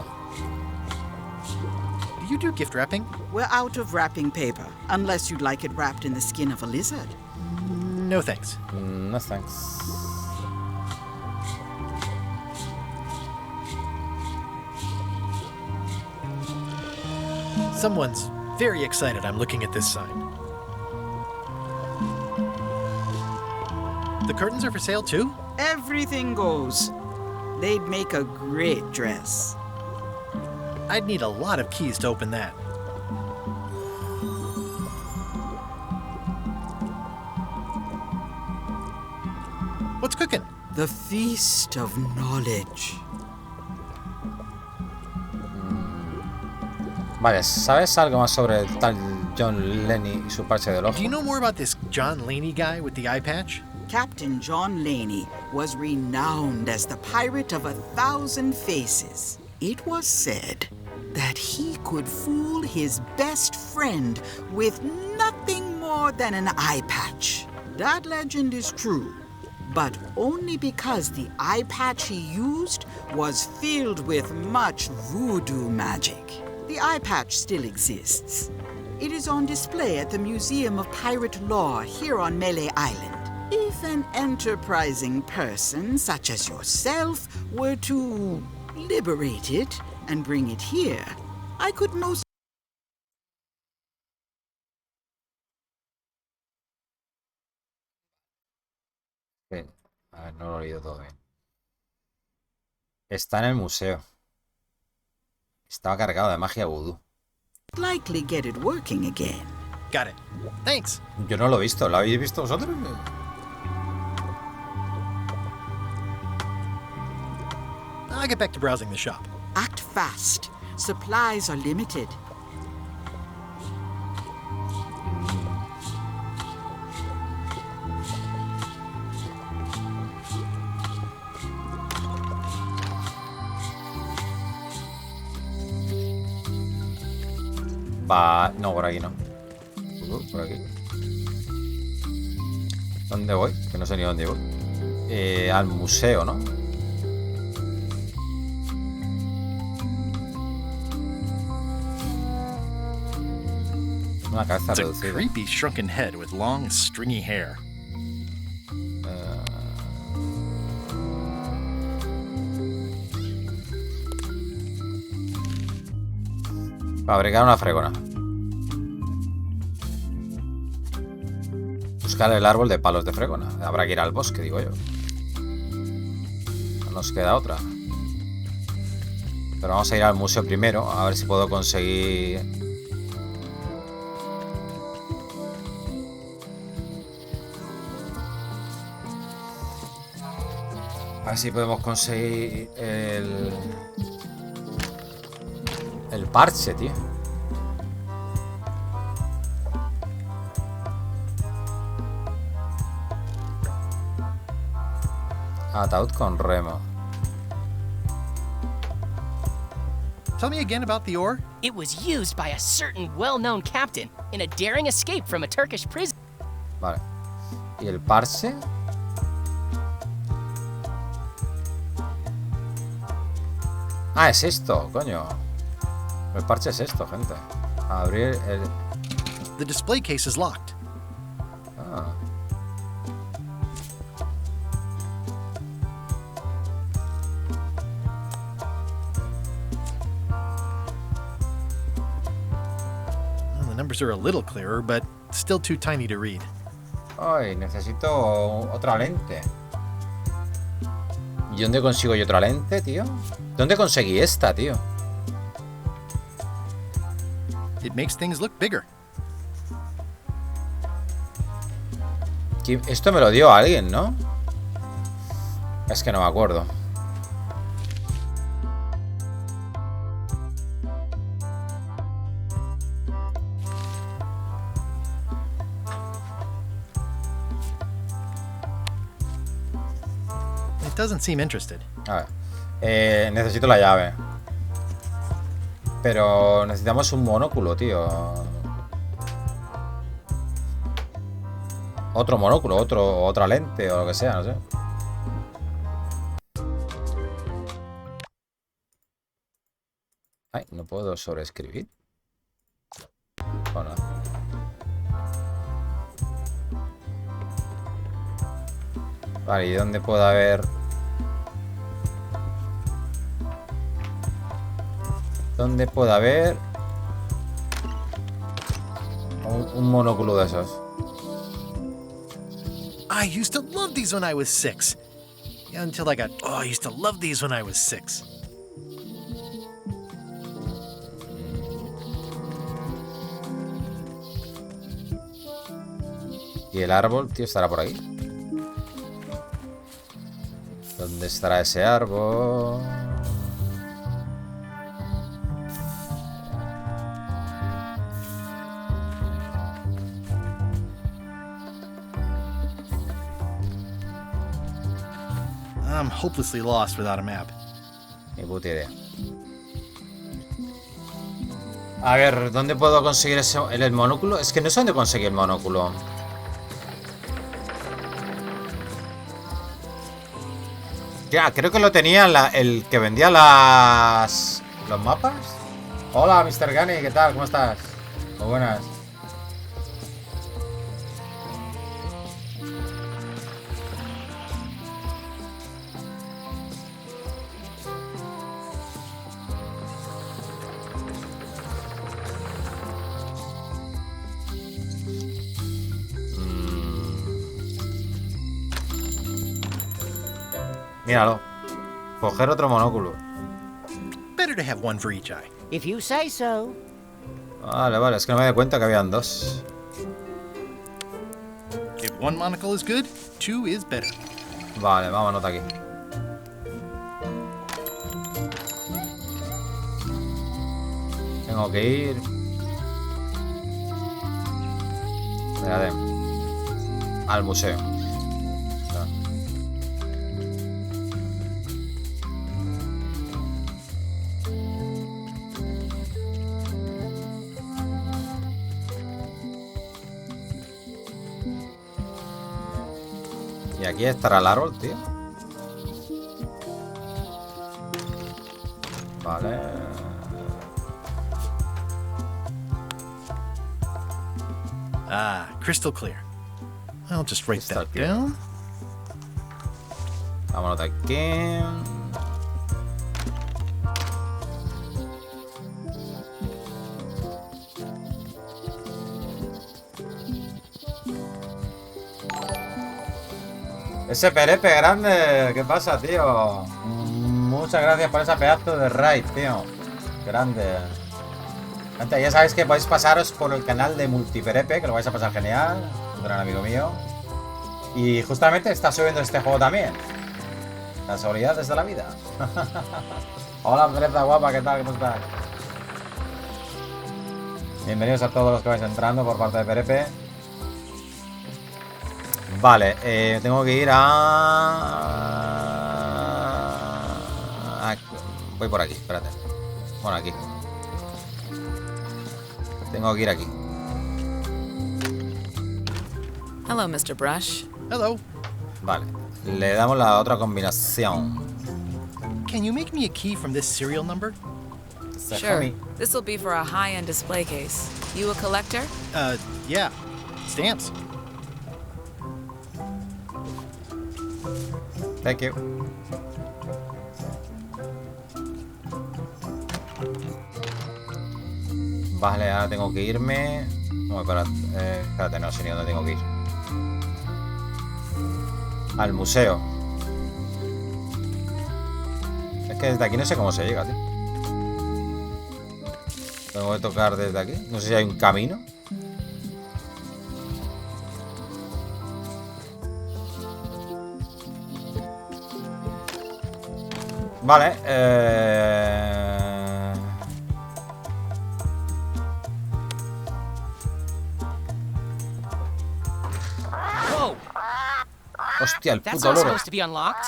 Do you do gift wrapping? We're out of wrapping paper, unless you'd like it wrapped in the skin of a lizard. No thanks. No thanks. Someone's very excited I'm looking at this sign. The curtains are for sale too? Everything goes. They'd make a great dress. I'd need a lot of keys to open that. What's cooking? The feast of knowledge. Vale, ¿sabes algo más sobre el tal John Lenny y su parche del ojo? Do you know more about this John Laney guy with the eye patch? Captain John Laney was renowned as the pirate of 1,000 faces. It was said that he could fool his best friend with nothing more than an eye patch. That legend is true, but only because the eye patch he used was filled with much voodoo magic. The eye patch still exists. It is on display at the Museum of Pirate Lore here on Melee Island. If an enterprising person such as yourself were to liberate it and bring it here, I could most... Bien. A ver, no lo he oído todo bien. Está en el museo. Estaba cargado de magia vudú. likely get it working again. Got it. Thanks. Yo no lo he visto. ¿Lo habéis visto vosotros? I'll get back to browsing the shop. Act fast. Supplies are limited. Va... No, por aquí no. Por aquí. ¿Dónde voy? Que no sé ni dónde voy. Al museo, ¿no? Una cabeza It's a reducida. creepy shrunken head with long, stringy hair. Fabricar una fregona. Buscar el árbol de palos de fregona. Habrá que ir al bosque, digo yo. No nos queda otra. Pero vamos a ir al museo primero, a ver si puedo conseguir... A ver si podemos conseguir el parche, tío. Ataúd con remo. Tell me again about the ore. It was used by a certain well-known captain in a daring escape from a Turkish prison. Vale. ¿Y el parche? Ah, es esto, coño. El parche es esto, gente. Abrir el... The display case is locked. Ah. The numbers are a little clearer, but still too tiny to read. Ay, necesito otra lente. ¿Y dónde consigo yo otra lente, tío? ¿Dónde conseguí esta, tío? It makes things look bigger. Esto me lo dio alguien, ¿no? Es que no me acuerdo. It doesn't seem interested. A ver. Necesito la llave. Pero necesitamos un monóculo, tío. Otro monóculo, otra lente o lo que sea, no sé. Ay, no puedo sobreescribir. Bueno. Vale, ¿y dónde puede haber? ¿Dónde puede haber un monóculo de esos? I used to love these when I was 6. Until I got, I used to love these when I was 6. ¿Y el árbol, tío, estará por aquí? ¿Dónde estará ese árbol? I'm hopelessly lost without a map. Ni puta idea. A ver, ¿dónde puedo conseguir el monóculo? Es que no sé dónde conseguir el monóculo. Ya, creo que lo tenía el que vendía los mapas. Hola, Mr. Gani, ¿qué tal? ¿Cómo estás? Muy buenas. Míralo. Coger otro monóculo. Better to have one for each eye. If you say so. Vale, vale. Es que no me di cuenta que habían dos. If one monocle is good, two is better. Vale, vámonos de aquí. Tengo que ir. Espérate. Al museo. Y aquí estará el árbol, tío. Vale. Ah, crystal clear. I'll just write that down. Vámonos de aquí. Ese Perepe grande, ¿qué pasa, tío? Muchas gracias por ese pedazo de raid, tío. Grande. Gente, ya sabéis que podéis pasaros por el canal de Multiperepe, que lo vais a pasar genial. Un gran amigo mío. Y justamente está subiendo este juego también. Casualidades de la vida. Hola, Pereza guapa, ¿qué tal? ¿Cómo estás? Bienvenidos a todos los que vais entrando por parte de Perepe. Vale, tengo que ir a... Voy por aquí, espérate. Bueno, aquí. Tengo que ir aquí. Hello, Mr. Brush. Hello. Vale, le damos la otra combinación. Can you make me a key from this serial number? Sure. This will be for a high-end display case. You a collector? Yeah. Stamps. Thank you. Vale, ahora tengo que irme. No, espérate, no sé ni dónde tengo que ir. Al museo. Es que desde aquí no sé cómo se llega, tío. Tengo que tocar desde aquí. No sé si hay un camino. Vale, Whoa! Hostia, el That's puto not loro. supposed to be unlocked.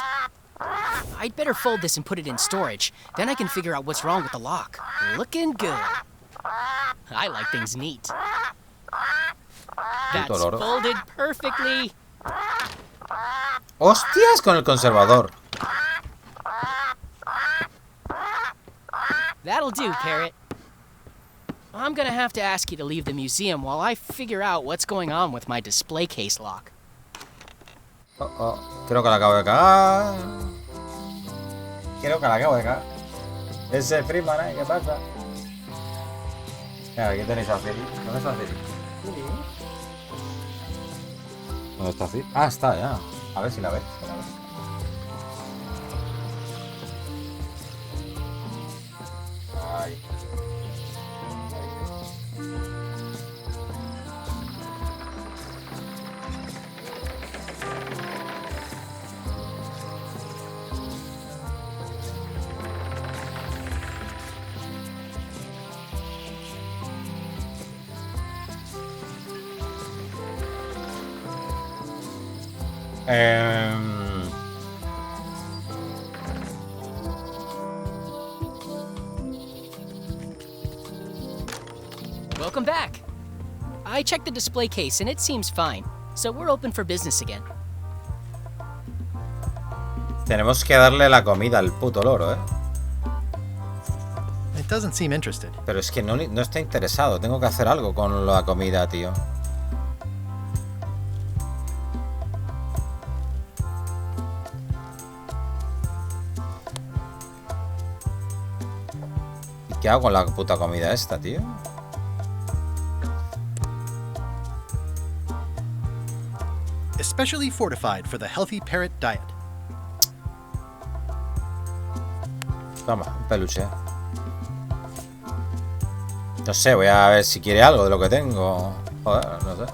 I'd better fold this and put it in storage. Then I can figure out what's wrong with the lock. Looking good. I like things neat. That's loro. folded perfectly. Hostias con el conservador. That'll do, Parrot. I'm gonna have to ask you to leave the museum while I figure out what's going on with my display case lock. Creo que la acabo de cagar. Creo que la acabo de cagar. Ese Freeman, ¿eh? ¿Qué pasa? Mira, aquí tenéis a Ciri. ¿Dónde está Ciri? ¿Dónde está Ciri? Ah, está ya. A ver si la ves. Ahí. Welcome back. I checked the display case and it seems fine, so we're open for business again. Tenemos que darle la comida al puto loro, ¿eh? It doesn't seem interested. Pero es que no está interesado. Tengo que hacer algo con la comida, tío. ¿Y qué hago con la puta comida esta, tío? Especially fortified for the healthy parrot diet. Toma, un peluche. No sé, voy a ver si quiere algo de lo que tengo. Joder, no sé.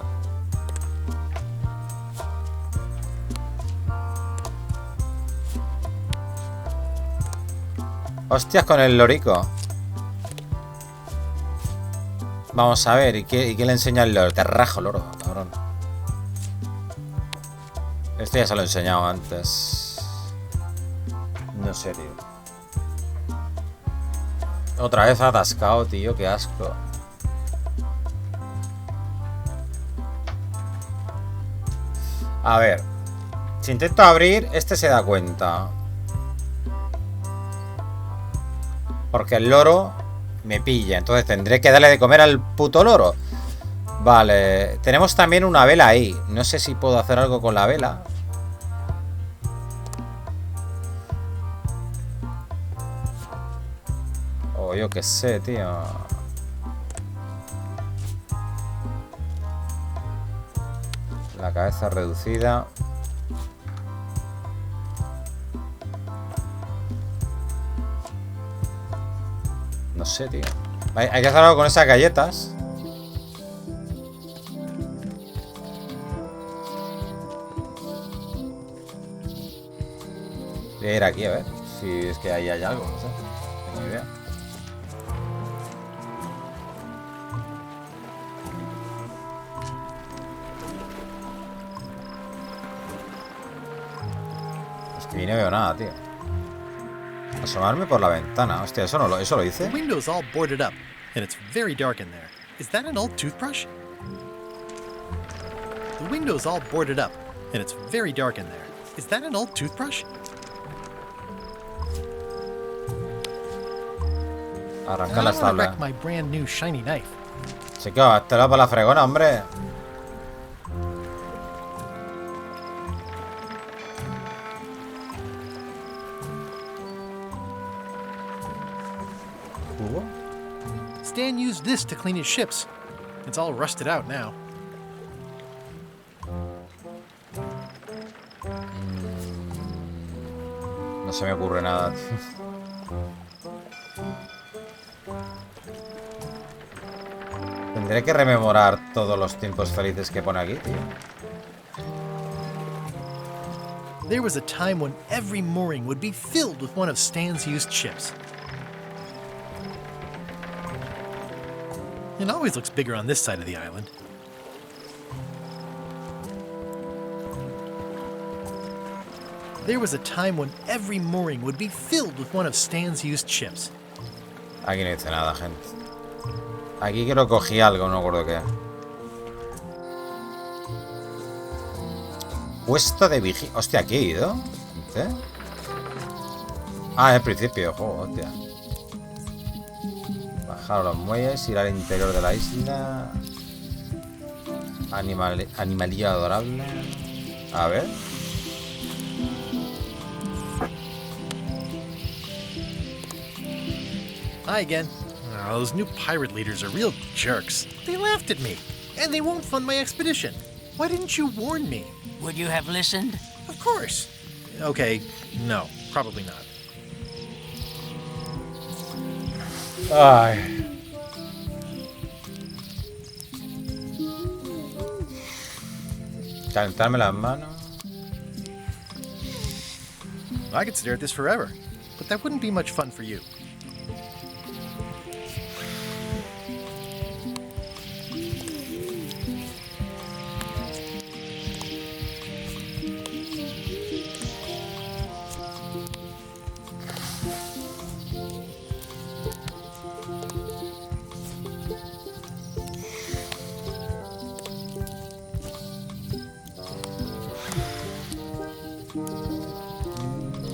Hostias con el lorico. Vamos a ver, ¿y qué le enseña el loro? Te rajo, loro, cabrón. Esto ya se lo he enseñado antes. No sé, tío. Otra vez atascado, tío, qué asco. A ver. Si intento abrir, este se da cuenta. Porque el loro me pilla. Entonces tendré que darle de comer al puto loro. Vale. Tenemos también una vela ahí. No sé si puedo hacer algo con la vela. O yo qué sé, tío. La cabeza reducida. No sé, tío. Hay que hacer algo con esas galletas. Voy a ir aquí a ver si es que ahí hay algo, no sé. No tengo idea. Es que no veo nada, tío. Asomarme por la ventana. Hostia, eso lo hice. The window's all boarded up, and it's very dark in there. Is that an old toothbrush? The window's all boarded up, and it's very dark in there. Is that an old toothbrush? Arrancar I las don't want to tablas. wreck my brand new shiny knife. Chico, este lo para la fregona, hombre. Stan used this to clean his ships. It's all rusted out now. No se me ocurre nada. Tendré que rememorar todos los tiempos felices que pone aquí, tío. There was a time when every mooring would be filled with one of Stan's used ships. It always looks bigger on this side of the island. There was a time when every mooring would be filled with one of Stan's used ships. Aquí no dice nada, gente. Aquí creo que cogí algo, no me acuerdo qué. Puesto de vigilia. Hostia, ¿aquí he ido? ¿Eh? Ah, en el principio, joder, hostia. Bajar a los muelles, ir al interior de la isla. Animalillo adorable. A ver. Hi again. Oh, those new pirate leaders are real jerks. They laughed at me, and they won't fund my expedition. Why didn't you warn me? Would you have listened? Of course. Okay, no, probably not. Ay. Calentarme las manos. I could stare at this forever, but that wouldn't be much fun for you.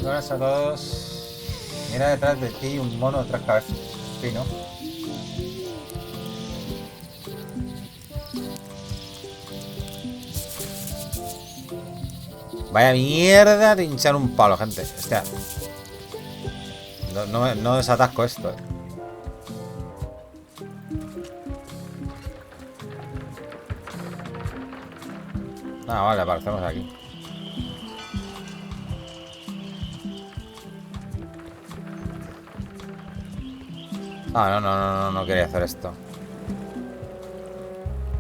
Buenas a todos. Mira detrás de ti un mono de 3 cabezas. Fino. Vaya mierda de hinchar un palo, gente. Hostia. No desatasco esto, Ah, vale, aparecemos aquí. Ah, no quería hacer esto.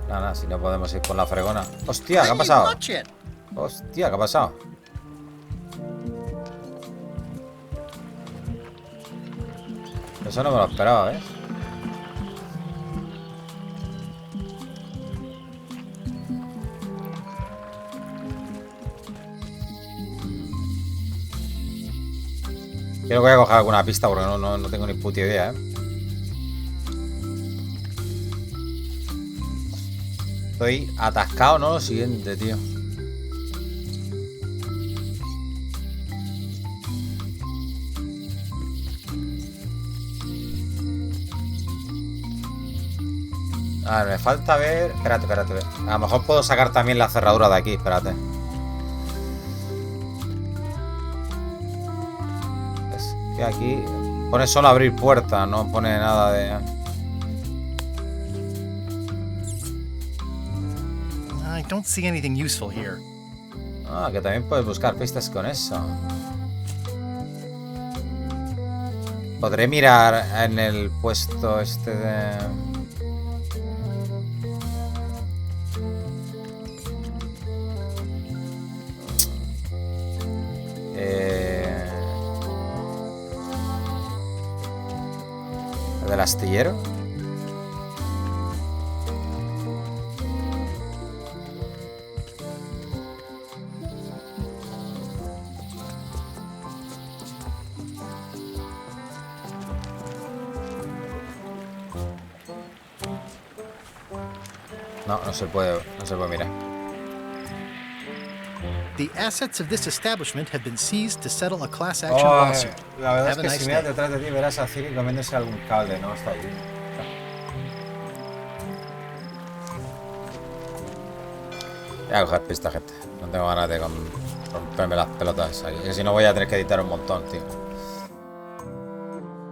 Nada, si no podemos ir con la fregona. Hostia, ¿qué ha pasado? Hostia, ¿qué ha pasado? Eso no me lo esperaba, ¿ves? Creo que voy a coger alguna pista porque no tengo ni puta idea, Estoy atascado, ¿no? Lo siguiente, tío. A ver, me falta ver... Espérate. A lo mejor puedo sacar también la cerradura de aquí, espérate. Es que aquí pone solo abrir puerta, no pone nada de... I don't see anything useful here. Ah, que también puedes buscar pistas con eso. Podré mirar en el puesto este de... ¿El del astillero? No se puede mirar. The assets of this establishment have been seized to settle a class action lawsuit. La verdad Have es que a si nice miras day. detrás de ti verás a Ciri comiéndose algún cable, ¿no? Está ahí. Voy a coger pista, gente. No tengo ganas de romperme las pelotas aquí. Que si no voy a tener que editar un montón, tío.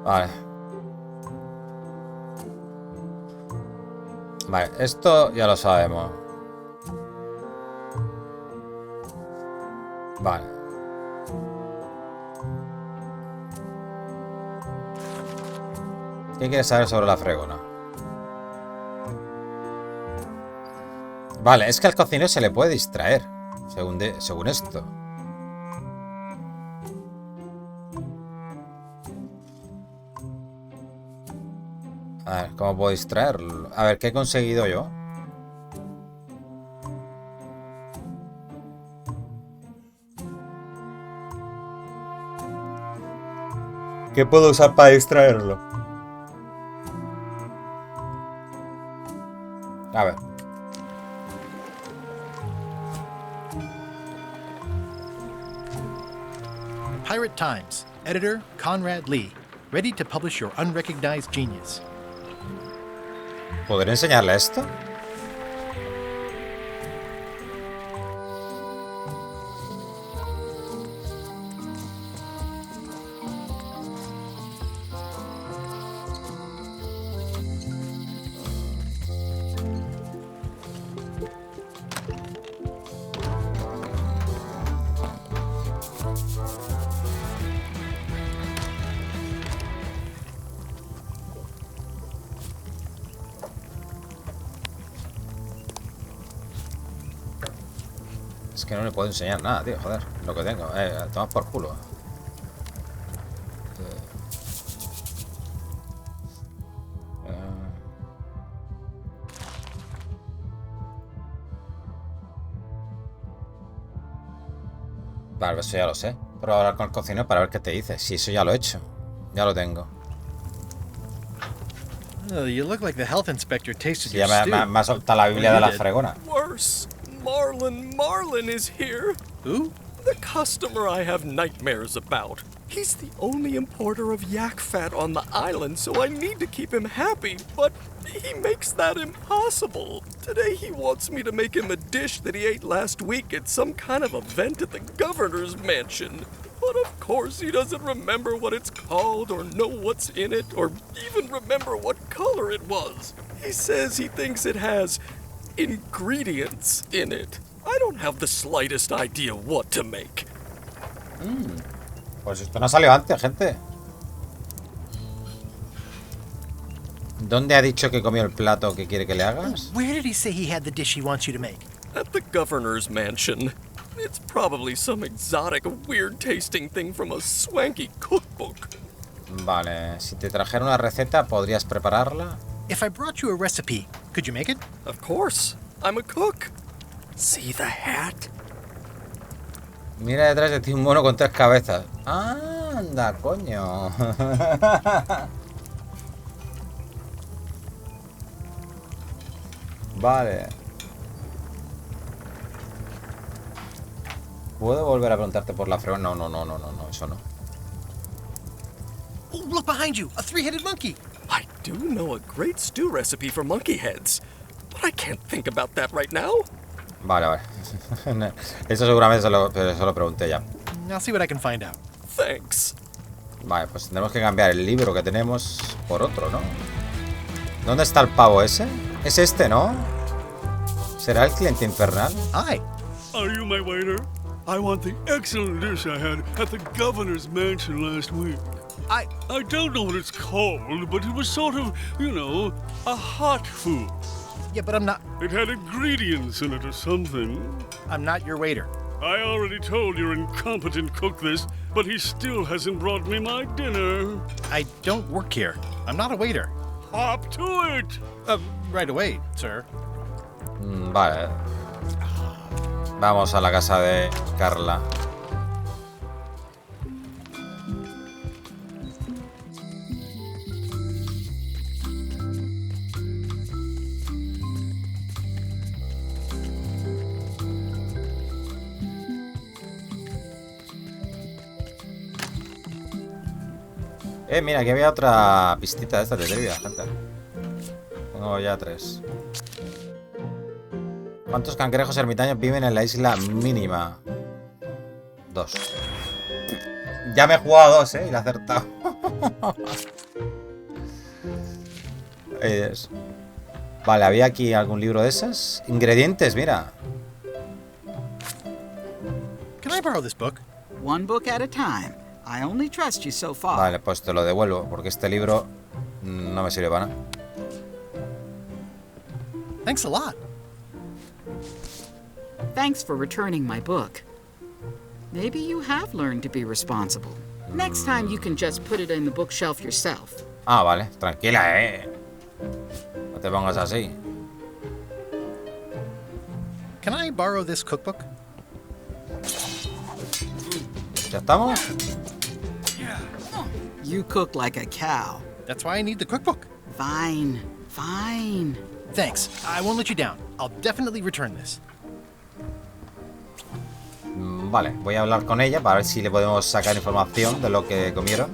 Vale. Vale, esto ya lo sabemos. Vale. ¿Qué quieres saber sobre la fregona? Vale, es que al cocinero se le puede distraer, según esto. A ver, ¿cómo puedo distraerlo? A ver, ¿qué he conseguido yo? ¿Qué puedo usar para distraerlo? A ver. Pirate Times. Editor Conrad Lee. Ready to publish your unrecognized genius. ¿Podré enseñarle esto? Es que no le puedo enseñar nada, tío, joder, lo que tengo. Toma por culo. Vale, eso ya lo sé. Pero hablar con el cocinero para ver qué te dice. Si eso ya lo he hecho. Ya lo tengo. You look like the health inspector tasted Sí, your ya stew. me ha soltado la Biblia de la fregona. Worse. Marlin is here. Who? The customer I have nightmares about. He's the only importer of yak fat on the island, so I need to keep him happy, but he makes that impossible. Today he wants me to make him a dish that he ate last week at some kind of event at the governor's mansion. But of course he doesn't remember what it's called or know what's in it or even remember what color it was. He says he thinks it has ingredients in it. I don't have the slightest idea what to make. Pues esto no salió antes, gente. ¿Dónde ha dicho que comió el plato que quiere que le hagas? Where did he say he had the dish he wants you to make? At the governor's mansion. It's probably some exotic, weird-tasting thing from a swanky cookbook. Vale, si te trajera una receta, ¿podrías prepararla? If I brought you a recipe, could you make it? Of course. I'm a cook. See the hat? Mira detrás de ti un mono con 3 cabezas. Anda, coño. Vale. ¿Puedo volver a preguntarte por la fregona? No, eso no. Oh, look behind you! A three-headed monkey! I do know a great stew recipe for monkey heads, but I can't think about that right now. Vale. Eso seguramente se lo pregunté ya. I'll see what I can find out. Thanks. Vale, pues tendremos que cambiar el libro que tenemos por otro, ¿no? ¿Dónde está el pavo ese? Es este, ¿no? ¿Será el cliente infernal? Hi. Are you my waiter? I want the excellent dish I had at the governor's mansion last week. I don't know what it's called, but it was sort of, you know, a hot food. Yeah, but I'm not... It had ingredients in it or something. I'm not your waiter. I already told your incompetent cook this, but he still hasn't brought me my dinner. I don't work here. I'm not a waiter. Hop to it! Right away, sir. Vale. Vamos a la casa de Carla. Mira, aquí había otra pistita de esta de trivia, gente. Tengo ya 3. ¿Cuántos cangrejos ermitaños viven en la isla mínima? 2. Ya me he jugado 2, y la he acertado. Ahí es. Vale, ¿había aquí algún libro de esos? Ingredientes, mira. Can I borrow this book? One book at a time. I only trust you so far. Vale, pues te lo devuelvo, porque este libro no me sirve para nada. Thanks a lot. Thanks for returning my book. Maybe you have learned to be responsible. Next time you can just put it in the bookshelf yourself. Ah, vale, tranquila, no te pongas así. Can I borrow this cookbook? ¿Ya estamos? You cook like a cow. That's why I need the cookbook. Fine, fine. Thanks. I won't let you down. I'll definitely return this. Vale, voy a hablar con ella para ver si le podemos sacar información de lo que comieron.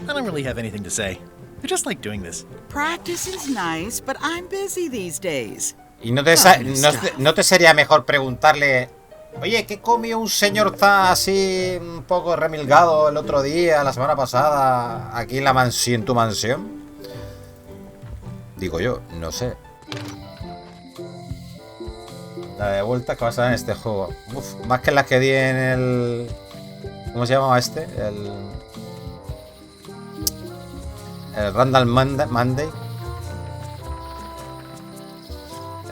I don't really have anything to say. I just like doing this. Practice is nice, but I'm busy these days. ¿Y no te sería mejor preguntarle, oye, ¿qué comió un señor tan así un poco remilgado el otro día, la semana pasada, aquí en la mansión, en tu mansión? Digo yo, no sé. La de vuelta que vas a dar en este juego. Uf, más que las que di en el... ¿Cómo se llamaba este? El Randall Monday.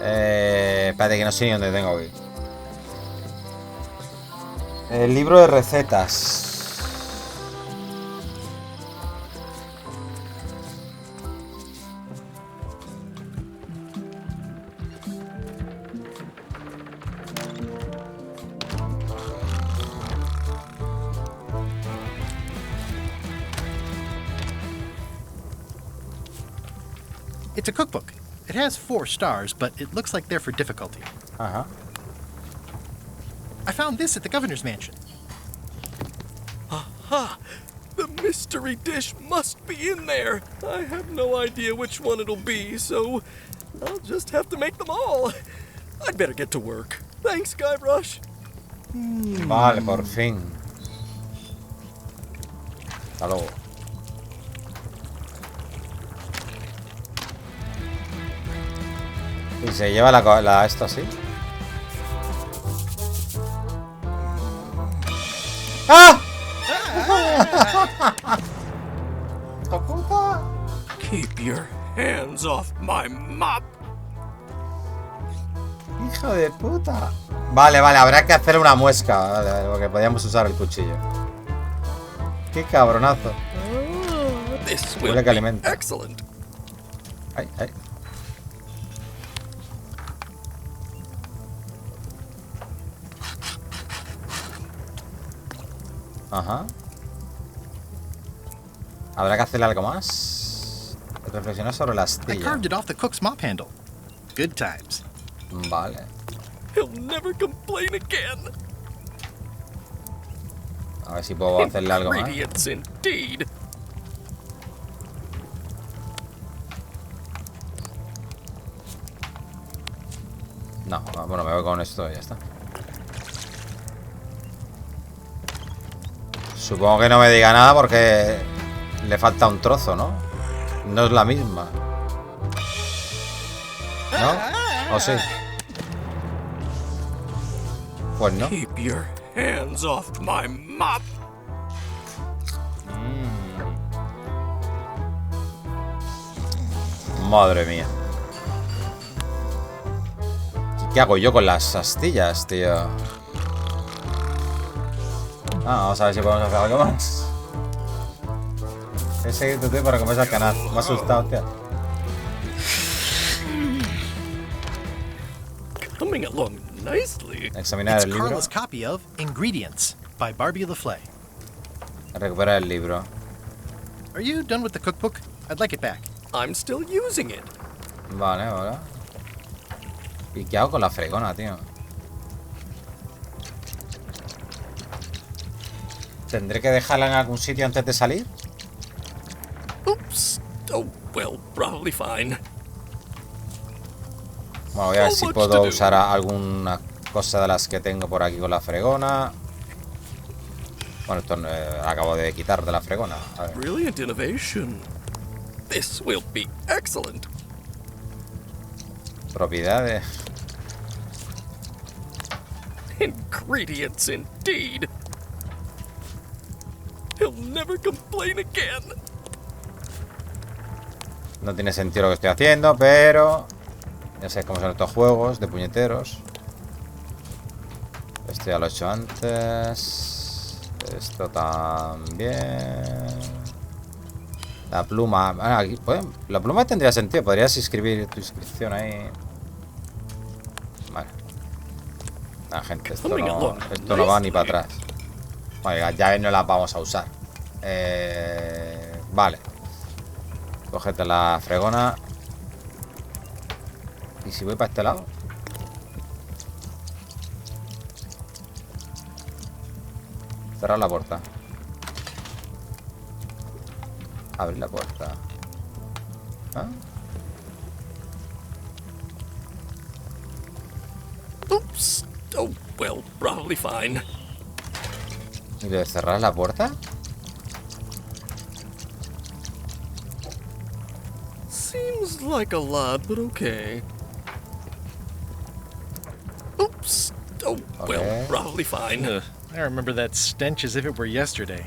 Espérate que no sé ni dónde tengo que ir. El libro de recetas. It's a cookbook. It has 4 stars, but it looks like they're for difficulty. Ajá. I found this at the governor's mansion. Aha! The mystery dish must be in there. I have no idea which one it'll be, so I'll just have to make them all. I'd better get to work. Thanks, Guybrush. Vale, por fin. Hasta luego. Y se lleva esto así. ¡Ah! ¡Hijo puta! Keep your hands off my mop. ¡Hijo de puta! Vale, habrá que hacer una muesca, vale, porque podíamos usar el cuchillo. ¡Qué cabronazo! Huele que alimenta. Excellent. Ay. Ajá. Habrá que hacerle algo más. Reflexionar sobre la I astilla. carved it off the cook's mop handle. Good times. Vale. He'll never complain again. A ver si puedo hacerle algo más. Ingredients indeed. No, bueno, me voy con esto y ya está. Supongo que no me diga nada porque le falta un trozo, ¿no? No es la misma. ¿No? ¿O sí? Pues no. Keep your hands off my mop. Madre mía. ¿Qué hago yo con las astillas, tío? Vamos a ver si podemos hacer algo más. He seguido tu para comerse al canal. Me ha asustado, tío. Coming along nicely. Examinar It's el libro. Carla's copy of Ingredients by Barbie LaFleur. Recuperar el libro. Are you done with the cookbook? I'd like it back. I'm still using it. Vale. ¿Y qué hago con la fregona, tío? ¿Tendré que dejarla en algún sitio antes de salir? Oops. Oh, well, probably fine. Bueno, voy a ver si puedo usar alguna cosa de las que tengo por aquí con la fregona. Bueno, esto acabo de quitar de la fregona. A ver. Brilliant innovation. This will be excellent. Propiedades. Ingredients indeed. He'll never complain again. No tiene sentido lo que estoy haciendo, pero ya sé cómo son estos juegos de puñeteros. Esto ya lo he hecho antes. Esto también. La pluma. Ah, aquí, pues, la pluma tendría sentido. Podrías escribir tu inscripción ahí. Vale. La gente, esto no va ni para atrás. Vale, las llaves no las vamos a usar. Vale. Cógete la fregona. ¿Y si voy para este lado? Cerrar la puerta. Abrir la puerta. ¿Ah? Oops. Oh, well, probably fine. ¿Y lo de cerrar la puerta? Seems like a lot, but okay. Oops. Oh, well, probably fine. I remember that stench as if it were yesterday.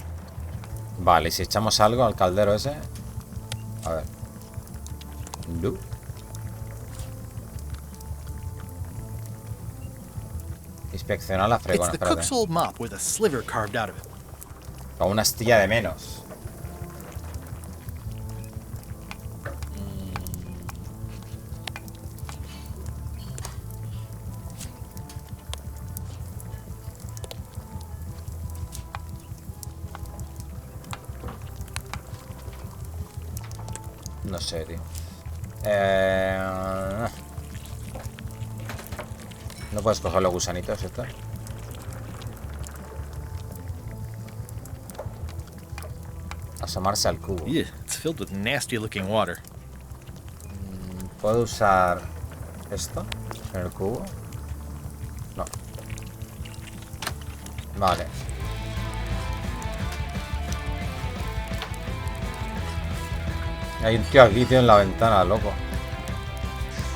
Vale, y si echamos algo al caldero ese. A ver. No. Inspeccionar la fregona. It's the cook's old mop with a sliver carved out of it. Con una astilla de menos. No sé, tío. No puedes coger los gusanitos estos. Asomarse al cubo. Yeah, it's filled with nasty looking water. ¿Puedo usar esto en el cubo? No. Vale. Hay un tío aquí, tío, en la ventana, loco.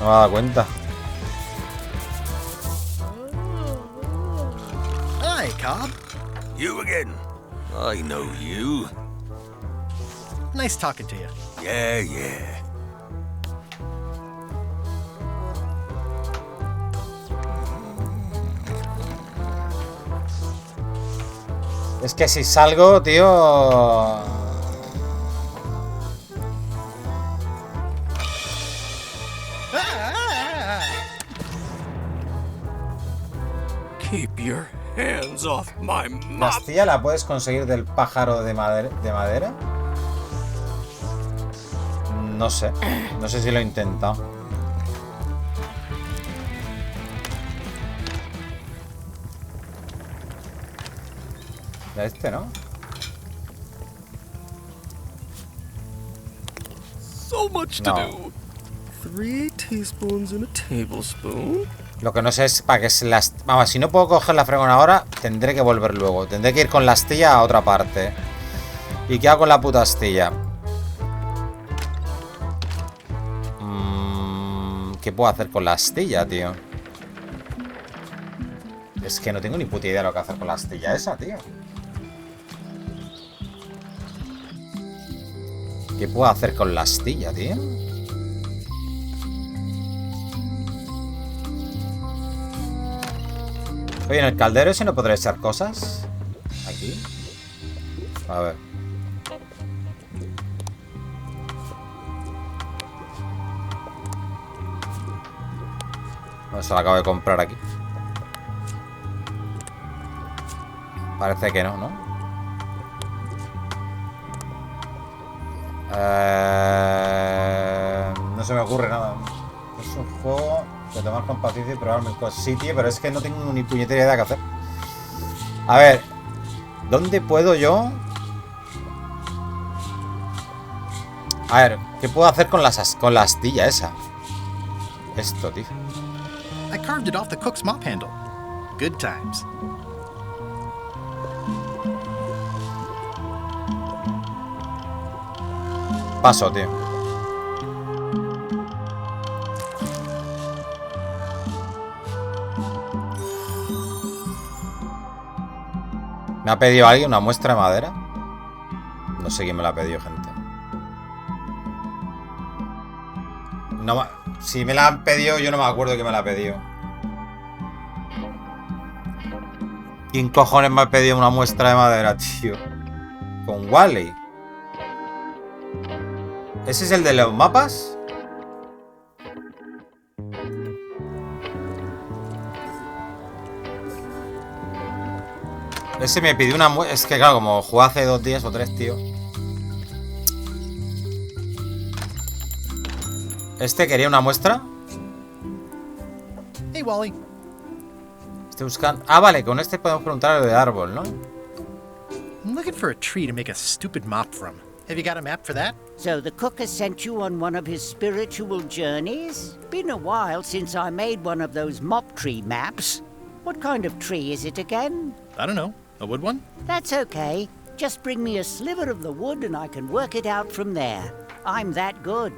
No me he dado cuenta. Hi, Cobb. You again. I know you. Nice talking to you. Yeah, yeah. Es que si salgo, tío... Keep your hands off my ¿La mop. astilla la puedes conseguir del pájaro de madera? No sé. No sé si lo he intentado. De este, ¿no? So much to No. do. 3 teaspoons in a tablespoon. Lo que no sé es para qué se las... Vamos, si no puedo coger la fregona ahora, tendré que volver luego. Tendré que ir con la astilla a otra parte. ¿Y qué hago con la puta astilla? ¿Qué puedo hacer con la astilla, tío? Es que no tengo ni puta idea de lo que hacer con la astilla esa, tío. ¿Qué puedo hacer con la astilla, tío? Oye, en el caldero ese no podré echar cosas. Aquí. A ver. Eso lo acabo de comprar aquí. Parece que no, ¿no? No se me ocurre nada. Es un juego de tomar con paciencia y probar mil cosas. Sí, tío, pero es que no tengo ni puñetera idea de qué hacer. A ver, ¿dónde puedo yo? A ver, ¿qué puedo hacer con la astilla esa? Esto, tío. I carved it off the cook's mop handle. Good times. Paso, tío. ¿Me ha pedido alguien una muestra de madera? No sé quién me la ha pedido, gente. No, si me la han pedido, yo no me acuerdo quién me la ha pedido. ¿Quién cojones me ha pedido una muestra de madera, tío? Con Wally. ¿Ese es el de los mapas? Ese me pidió una muestra. Es que claro, como jugó hace 2 días o 3, tío. Este quería una muestra. Hey, Wally. Estoy buscando. Ah, vale, con este podemos preguntar lo de árbol, ¿no? I'm looking for a tree to make a stupid mop from. Have you got a map for that? So the cook has sent you on one of his spiritual journeys? Been a while since I made one of those mop tree maps. What kind of tree is it again? I don't know. A wood one? That's okay. Just bring me a sliver of the wood and I can work it out from there. I'm that good.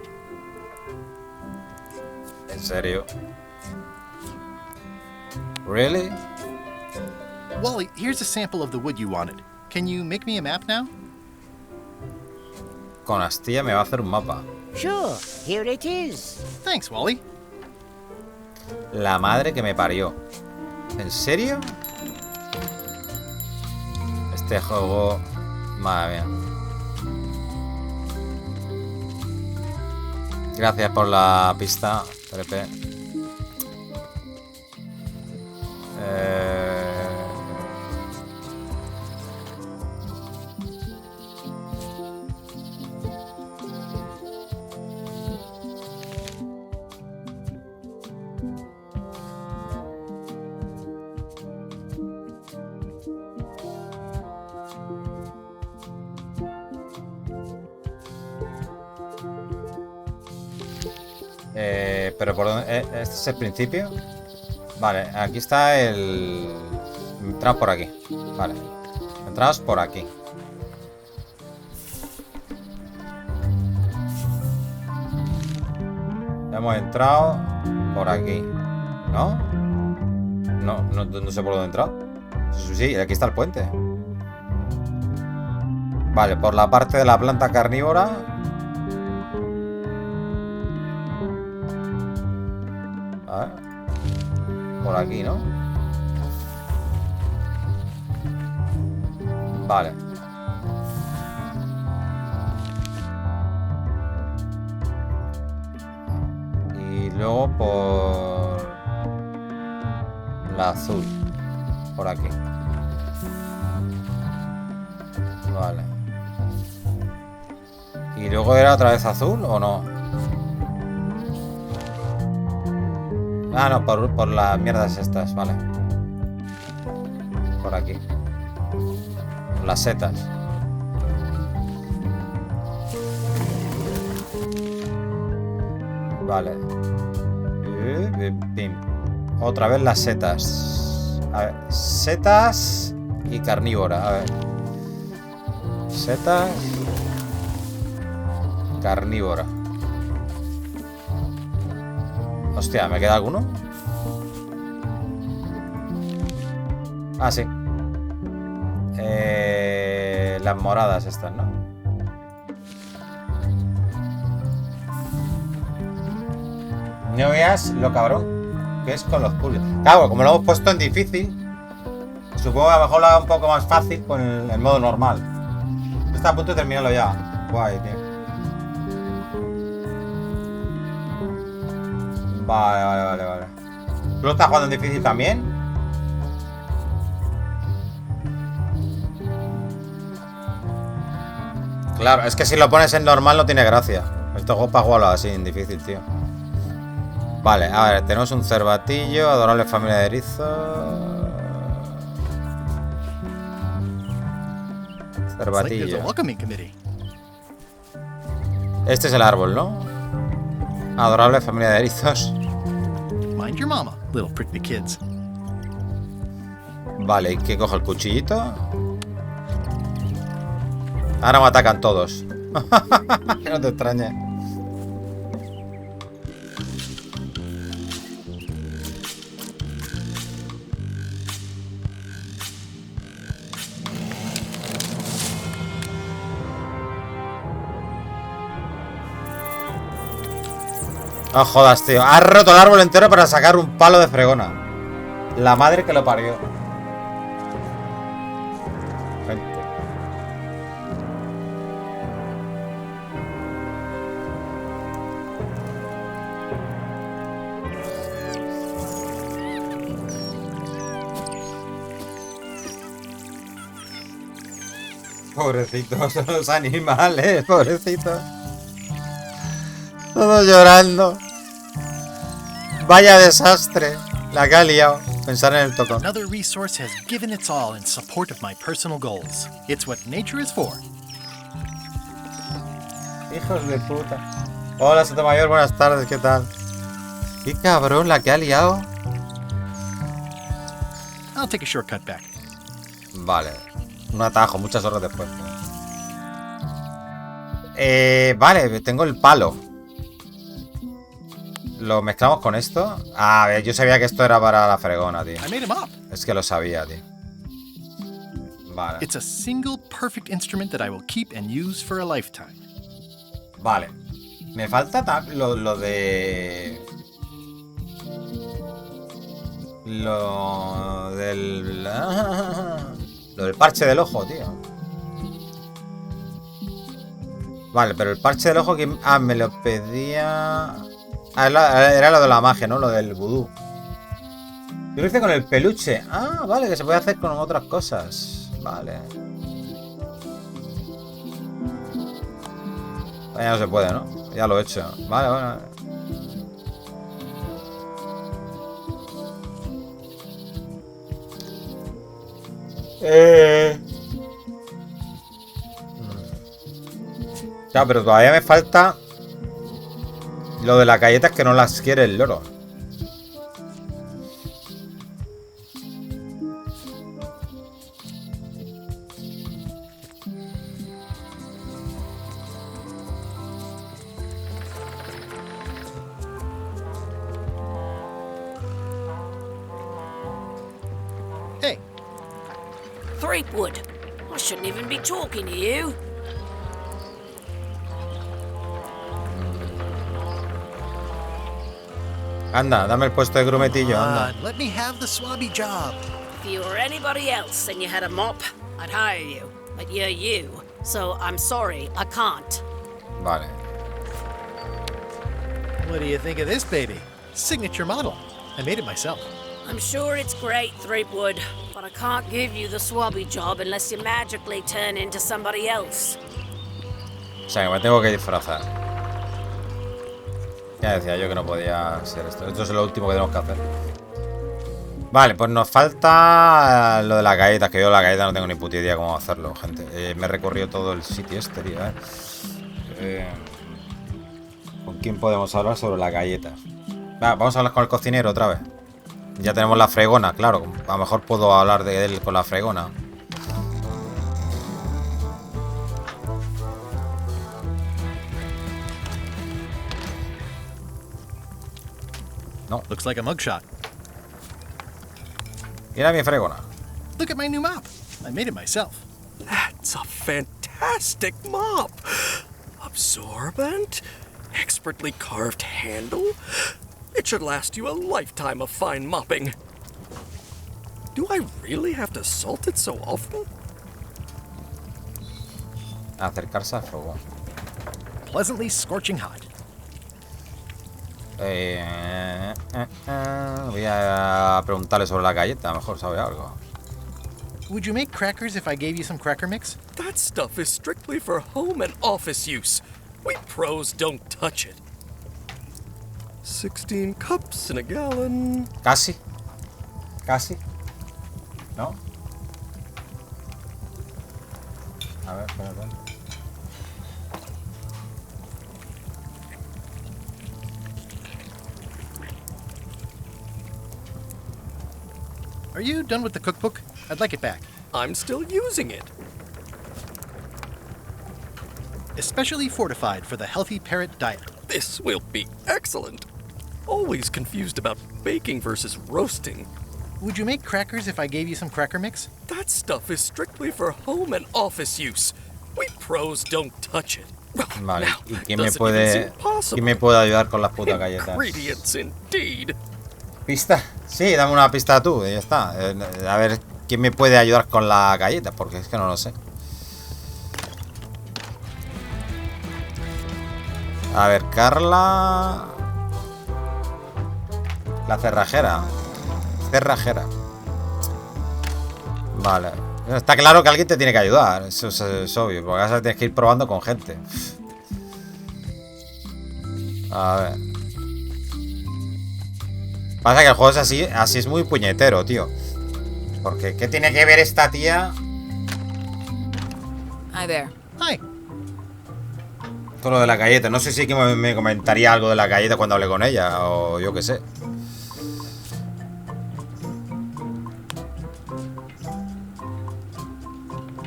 ¿En serio? Really? Wally, here's a sample of the wood you wanted. Can you make me a map now? Con astilla me va a hacer un mapa. Sure, here it is. Thanks, Wally. La madre que me parió. ¿En serio? Este juego... Madre mía. Gracias por la pista, Pepe. Pero por dónde... ¿Este es el principio? Vale, aquí está el... Entramos por aquí. Vale. Entramos por aquí. Hemos entrado por aquí. ¿No? No sé por dónde he entrado. Sí, aquí está el puente. Vale, por la parte de la planta carnívora. A ver. Por aquí, ¿no? Vale. Y luego por la azul. Por aquí. Vale. ¿Y luego era otra vez azul o no? Ah, no, por las mierdas estas, vale. Por aquí. Por las setas. Vale. Pim. Otra vez las setas. A ver, setas y carnívora, a ver. Setas. Carnívora. Hostia, ¿me queda alguno? Ah, sí. Las moradas estas, ¿no? No veas lo cabrón que es con los puzzles. Claro, como lo hemos puesto en difícil, supongo que a lo mejor lo haga un poco más fácil con el modo normal. Está a punto de terminarlo ya. Guay, tío. Vale. ¿Tú lo estás jugando en difícil también? Claro, es que si lo pones en normal no tiene gracia. Esto juego para jugarlo así en difícil, tío. Vale, a ver, tenemos un cervatillo, adorable familia de erizos. Cervatillo. Este es el árbol, ¿no? Adorable familia de erizos. Mind your mama, little prickly kids. Vale, ¿y qué cojo? ¿El cuchillito? Ahora me atacan todos. Que no te extrañe. No jodas, tío. Has roto el árbol entero para sacar un palo de fregona. La madre que lo parió. Gente. Pobrecitos los animales, pobrecitos. Todos llorando. Vaya desastre. La que ha liado. Pensar en el tocón. Another resource has given its all in support of my personal goals. It's what nature is for. Hijos de puta. Hola, Sotomayor, buenas tardes, ¿qué tal? Qué cabrón la que ha liado. I'll take a shortcut back. Vale. Un atajo, muchas horas después. Vale, tengo el palo. ¿Lo mezclamos con esto? Ah, a ver, yo sabía que esto era para la fregona, tío. Es que lo sabía, tío. Vale. It's a single perfect instrument that I will keep and use for a lifetime. Vale. Me falta lo de... Lo del... Lo del parche del ojo, tío. Vale, pero el parche del ojo que... Ah, me lo pedía... Ah, era lo de la magia, ¿no? Lo del vudú. Yo lo hice con el peluche. Ah, vale, que se puede hacer con otras cosas. Vale. Ya no se puede, ¿no? Ya lo he hecho. Vale, bueno. Ya, pero todavía me falta lo de las galletas que no las quiere el loro. Hey. Threepwood, I shouldn't even be talking to you. Anda, dame el puesto de grumetillo, anda. Let me have the swabby job. If you were anybody else and you had a mop, I'd hire you. But you're you, so I'm sorry, I can't. Vale. What do you think of this baby? Signature model. I made it myself. I'm sure it's great, Threepwood, but I can't give you the swabby job unless you magically turn into somebody else. O sea, que me tengo que disfrazar. Ya decía yo que no podía ser esto. Esto es lo último que tenemos que hacer. Vale, pues nos falta lo de las galletas. Que yo de las galletas no tengo ni puta idea cómo hacerlo, gente. Me he recorrido todo el sitio este, tío. ¿Con quién podemos hablar sobre las galletas? Vamos a hablar con el cocinero otra vez. Ya tenemos la fregona, claro. A lo mejor puedo hablar de él con la fregona. No. Looks like a mugshot. Mira mi fregona. Look at my new mop. I made it myself. That's a fantastic mop. Absorbent, expertly carved handle. It should last you a lifetime of fine mopping. Do I really have to salt it so often? Acercarse al fuego. Pleasantly scorching hot. Voy a preguntarle sobre la galleta, a lo mejor sabe algo. Would you make crackers if I gave you some cracker mix? That stuff is strictly for home and office use. We pros don't touch it. 16 cups in a gallon. Casi. Casi. ¿No? A ver, espérate. Are you done with the cookbook? I'd like it back. I'm still using it. Especially fortified for the healthy parrot diet. This will be excellent. Always confused about baking versus roasting. Would you make crackers if I gave you some cracker mix? That stuff is strictly for home and office use. We pros don't touch it. Vale, ¿y quién me puede ayudar con las putas galletas? ¿Pista? Sí, dame una pista tú y ya está. A ver, ¿quién me puede ayudar con las galletas? Porque es que no lo sé. A ver, Carla... La cerrajera. Vale. Está claro que alguien te tiene que ayudar. Eso es obvio. Porque ahora tienes que ir probando con gente. A ver. Pasa que el juego es así es muy puñetero, tío. Porque, ¿qué tiene que ver esta tía? Hi there. Hi. Todo lo de la galleta. No sé si me comentaría algo de la galleta cuando hablé con ella. O yo qué sé.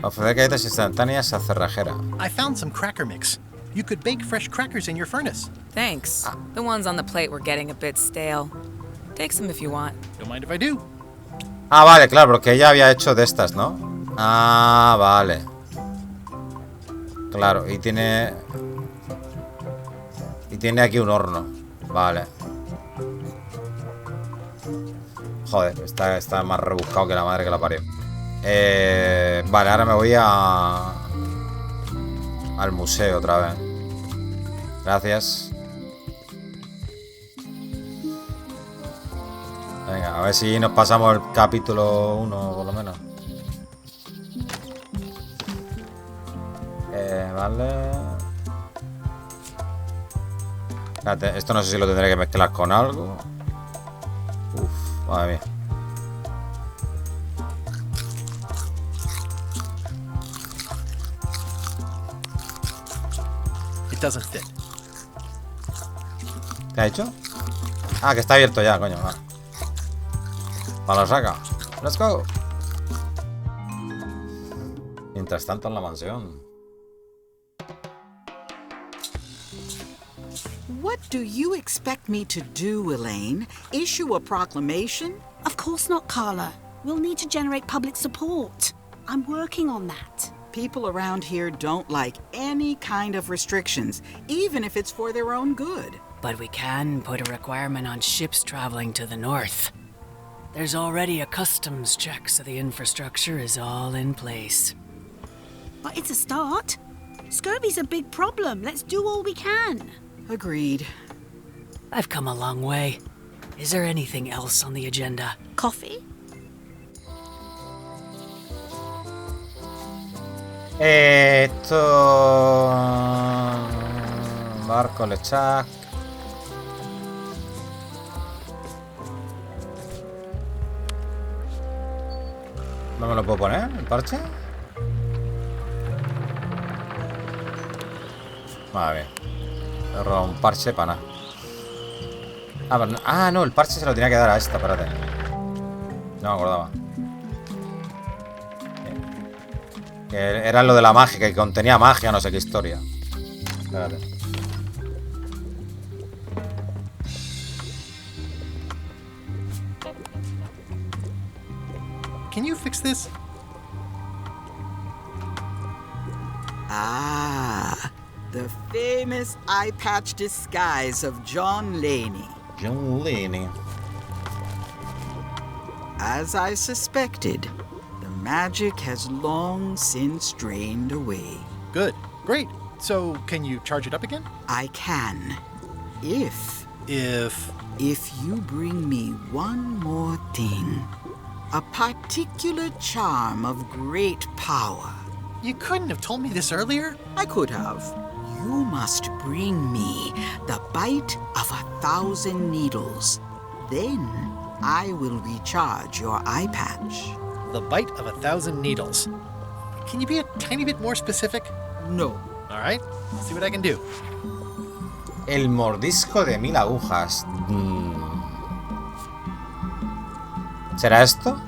Ofrecer galletas instantáneas a cerrajera. I found some cracker mix. You could bake fresh crackers in your furnace. Thanks. The ones on the plate were getting a bit stale. Take some if you want. Don't mind if I do. Ah, vale, claro, porque ella había hecho de estas, ¿no? Ah, vale. Claro, y tiene... Y tiene aquí un horno. Vale. Joder, está más rebuscado que la madre que la parió. Vale, ahora me voy al museo otra vez. Gracias. Venga, a ver si nos pasamos el capítulo 1 por lo menos. Vale. Espérate, esto no sé si lo tendré que mezclar con algo. Uf, madre mía. Doesn't fit. ¿Qué ha hecho? Ah, que está abierto ya, coño. Va. Para lo saca. Let's go. Mientras tanto en la mansión. What do you expect me to do, Elaine? Issue a proclamation? Of course not, Carla. We'll need to generate public support. I'm working on that. People around here don't like any kind of restrictions, even if it's for their own good. But we can put a requirement on ships traveling to the north. There's already a customs check, so the infrastructure is all in place. But it's a start. Scurvy's a big problem. Let's do all we can. Agreed. I've come a long way. Is there anything else on the agenda? Coffee? Esto... Barco, LeChuck. ¿No me lo puedo poner, el parche? Vale. He robado un parche para nada. Ah, no, el parche se lo tenía que dar a esta, espérate. No me acordaba. Que era lo de la magia, que contenía magia, no sé qué historia. Espérate. Can you fix this? Ah, the famous eye patch disguise of John Laney. John Laney. As I suspected, the magic has long since drained away. Good. Great. So, can you charge it up again? I can. If you bring me one more thing. A particular charm of great power. You couldn't have told me this earlier? I could have. You must bring me the bite of 1,000 needles. Then I will recharge your eye patch. The bite of 1,000 needles. Can you be a tiny bit more specific? No. All right. Let's see what I can do. El mordisco de 1000 agujas. ¿Será esto?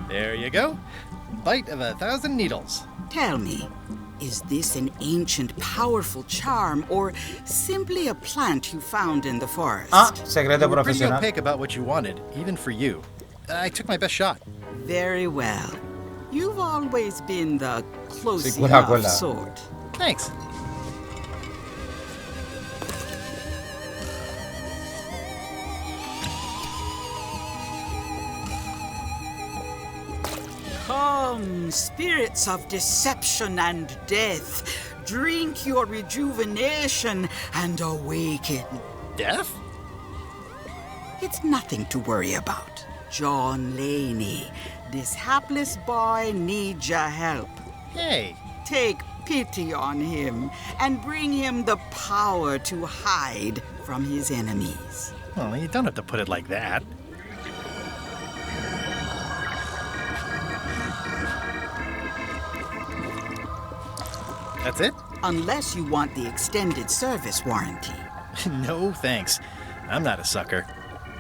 There you go. Bite of 1,000 needles. Tell me, is this an ancient, powerful charm, or simply a plant you found in the forest? Ah, secreto You were pretty profesional. opaque about what you wanted, even for you. I took my best shot. Very well. You've always been the close Sí, cuela, enough cuela. sort. Thanks. Come, spirits of deception and death, drink your rejuvenation and awaken. Death? It's nothing to worry about. John Laney, this hapless boy needs your help. Hey. Take pity on him and bring him the power to hide from his enemies. Well, you don't have to put it like that. That's it? Unless you want the extended service warranty. No, thanks. I'm not a sucker.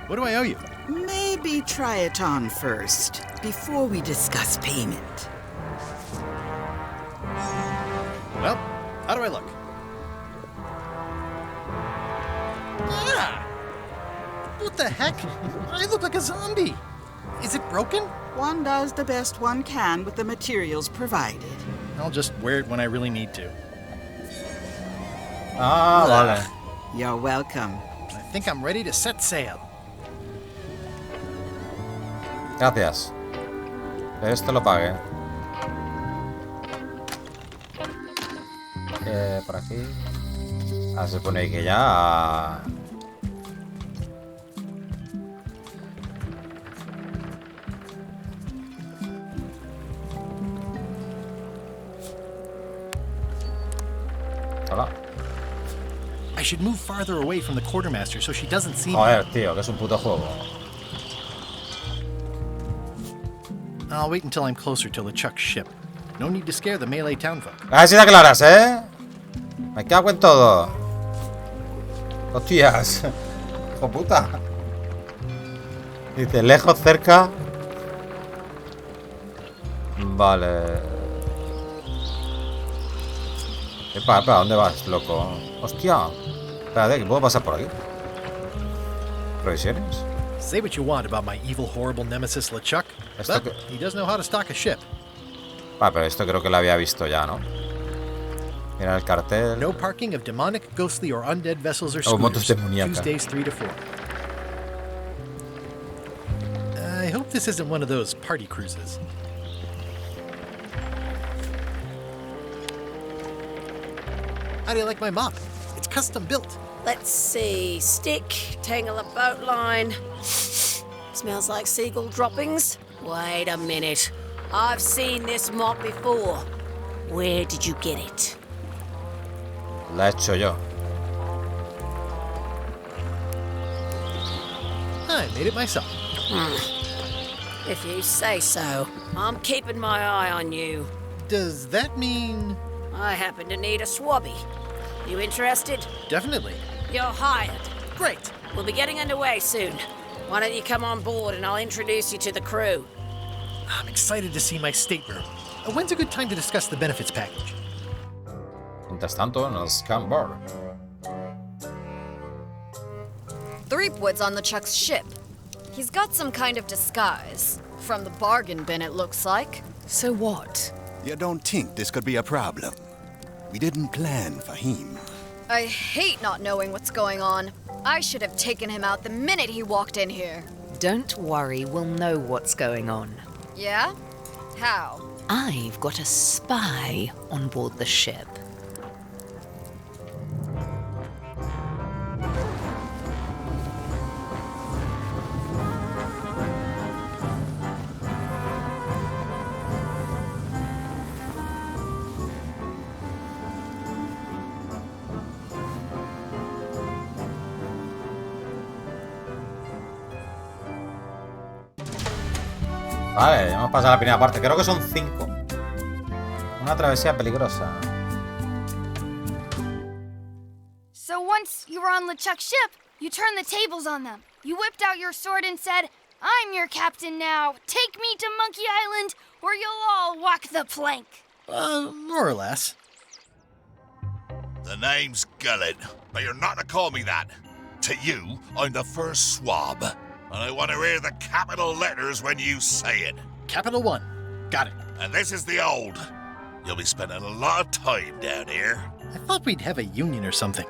What do I owe you? Maybe try it on first, before we discuss payment. Well, how do I look? Ah! What the heck? I look like a zombie. Is it broken? One does the best one can with the materials provided. I'll just wear it when I really need to. Ah, vale. You're welcome. I think I'm ready to set sail. Gracias. Esto lo pagué. Por aquí. Ah, se pone que ya... Hola. I should move farther away from the quartermaster so she doesn't see me. Joder, tío, que es un puto juego. I'll wait until I'm closer to LeChuck's ship. No need to scare the melee townfolk. A ver si te aclaras, ¿eh? Me cago en todo. Hostias. Hijo puta. Dice, lejos, cerca. Vale. Epa, ¿dónde vas, loco? Hostia. Espérate, que puedo pasar por aquí. ¿Provisiones? Say what you want about my evil, horrible nemesis LeChuck, but he does know how to stock a ship. Ah, pero esto creo que lo había visto ya, ¿no? Mira el cartel. No parking of demonic, ghostly, or undead vessels or motos scooters. demoníacas. Tuesdays 3 to 4. I hope this isn't one of those party cruises. How do you like my mop? It's custom built. Let's see. Stick, tangle a boat line. Smells like seagull droppings. Wait a minute. I've seen this mop before. Where did you get it? La he hecho yo. I made it myself. If you say so. I'm keeping my eye on you. Does that mean... I happen to need a swabby. You interested? Definitely. You're hired. Great. We'll be getting underway soon. Why don't you come on board and I'll introduce you to the crew? I'm excited to see my stateroom. When's a good time to discuss the benefits package? Mientras tanto, nos can board. Threepwood's on LeChuck's ship. He's got some kind of disguise. From the bargain bin, it looks like. So what? You don't think this could be a problem? We didn't plan for him. I hate not knowing what's going on. I should have taken him out the minute he walked in here. Don't worry, we'll know what's going on. Yeah? How? I've got a spy on board the ship. Vale, ya hemos pasado la primera parte. Creo que son 5. Una travesía peligrosa. So once you were on LeChuck's ship, you turned the tables on them. You whipped out your sword and said, "I'm your captain now. Take me to Monkey Island, or you'll all walk the plank." More or less. The name's Gilbert, but you're not to call me that. To you, I'm the first swab, and I want to hear the capital letters when you say it. Capital 1. Got it. And this is the old. You'll be spending a lot of time down here. I thought we'd have a union or something.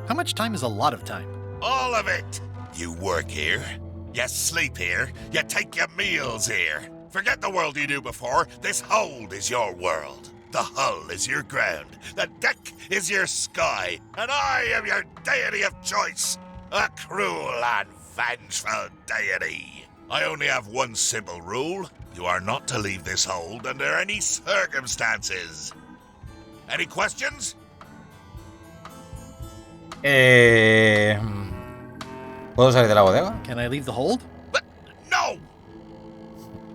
How much time is a lot of time? All of it. You work here. You sleep here. You take your meals here. Forget the world you knew before. This hold is your world. The hull is your ground. The deck is your sky. And I am your deity of choice. A cruel and vengeful deity. I only have one simple rule. You are not to leave this hold under any circumstances. Any questions? ¿Puedo salir de la bodega? Can I leave the hold? No!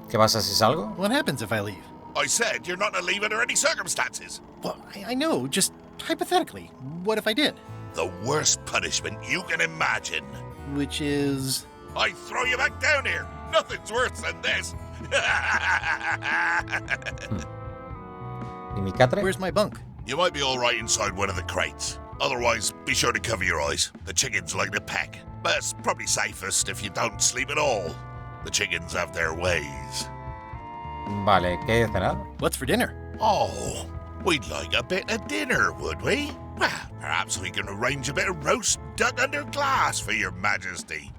¿Qué pasa si salgo? What happens if I leave? I said you're not to leave under any circumstances. Well, I know, just hypothetically. What if I did? The worst punishment you can imagine. Which is? I throw you back down here. Nothing's worse than this. ¿Y mi catre? Where's my bunk? You might be all right inside one of the crates. Otherwise, be sure to cover your eyes. The chickens like to peck. But it's probably safest if you don't sleep at all. The chickens have their ways. Vale, ¿qué hay de cenar? What's for dinner? Oh, we'd like a bit of dinner, would we? Well, perhaps we can arrange a bit of roast duck under glass for your majesty.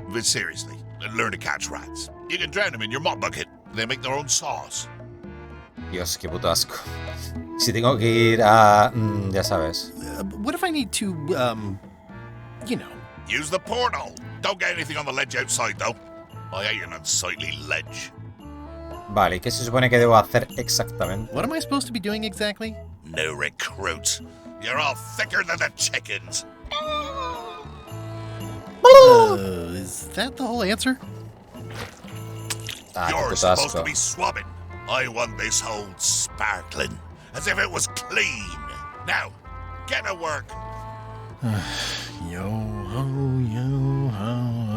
But seriously, learn to catch rats. You can drown them in your mop bucket. They make their own sauce. Dios, qué puto asco. Si tengo que ir a... ya sabes. What if I need to, you know... Use the portal. Don't get anything on the ledge outside, though. I hate an unsightly ledge. Vale, ¿qué se supone que debo hacer exactamente? What am I supposed to be doing exactly? No recruits. You're all thicker than the chickens. Is that the whole answer? You're supposed to be swabbing. I want this hold sparkling, as if it was clean. Now, get to work. Yo-ho,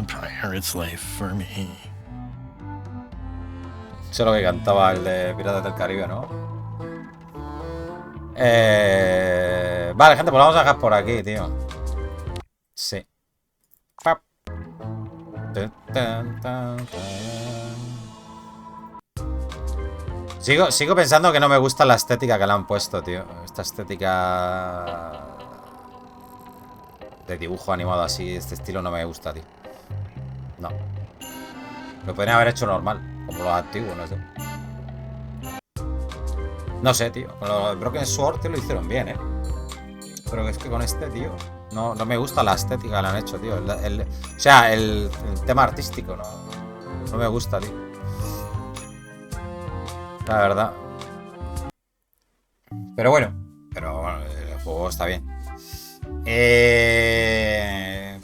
pirate's life for me. Eso es lo que cantaba el de Piratas del Caribe, ¿no? Vale, gente, pues vamos a dejar por aquí, tío. Sí. Pap. Sigo pensando que no me gusta la estética que le han puesto, tío. Esta estética de dibujo animado así, este estilo no me gusta, tío. No. Lo podrían haber hecho normal, como los antiguos, no sé. No sé, tío. Con los Broken Sword, tío, lo hicieron bien, ¿eh? Pero es que con este, tío, no me gusta la estética que le han hecho, tío. O sea, el tema artístico, no me gusta, tío. La verdad. Pero bueno, el juego está bien.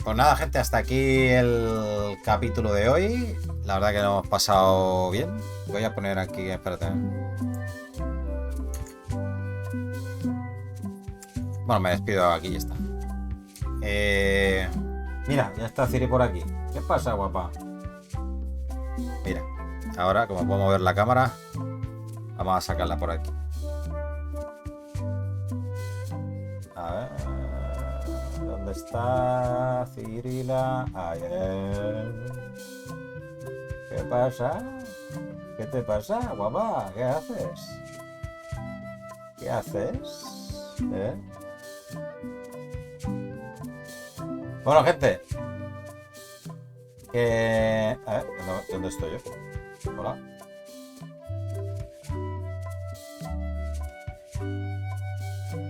Pues nada, gente, hasta aquí el capítulo de hoy. La verdad que lo hemos pasado bien. Voy a poner aquí, espérate. Bueno, me despido aquí y ya está. Mira, ya está Ciri por aquí. ¿Qué pasa, guapa? Mira, ahora como puedo mover la cámara, vamos a sacarla por aquí. A ver, ¿dónde está Cirila? ¿Qué pasa? ¿Qué te pasa, guapa? ¿Qué haces? ¿Qué haces? Bueno, gente. A ver, ¿dónde estoy yo? Hola.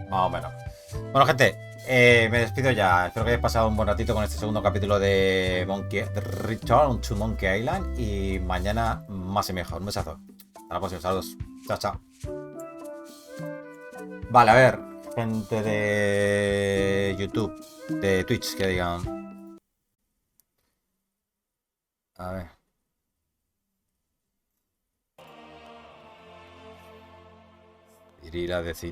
Más o menos. Bueno, gente, me despido ya. Espero que hayáis pasado un buen ratito con este segundo capítulo de Return to Monkey Island. Y mañana más y mejor. Un besazo. Hasta la próxima. Saludos. Chao, chao. Vale, a ver. Gente de YouTube. De Twitch, que digan. A ver. Irila decir.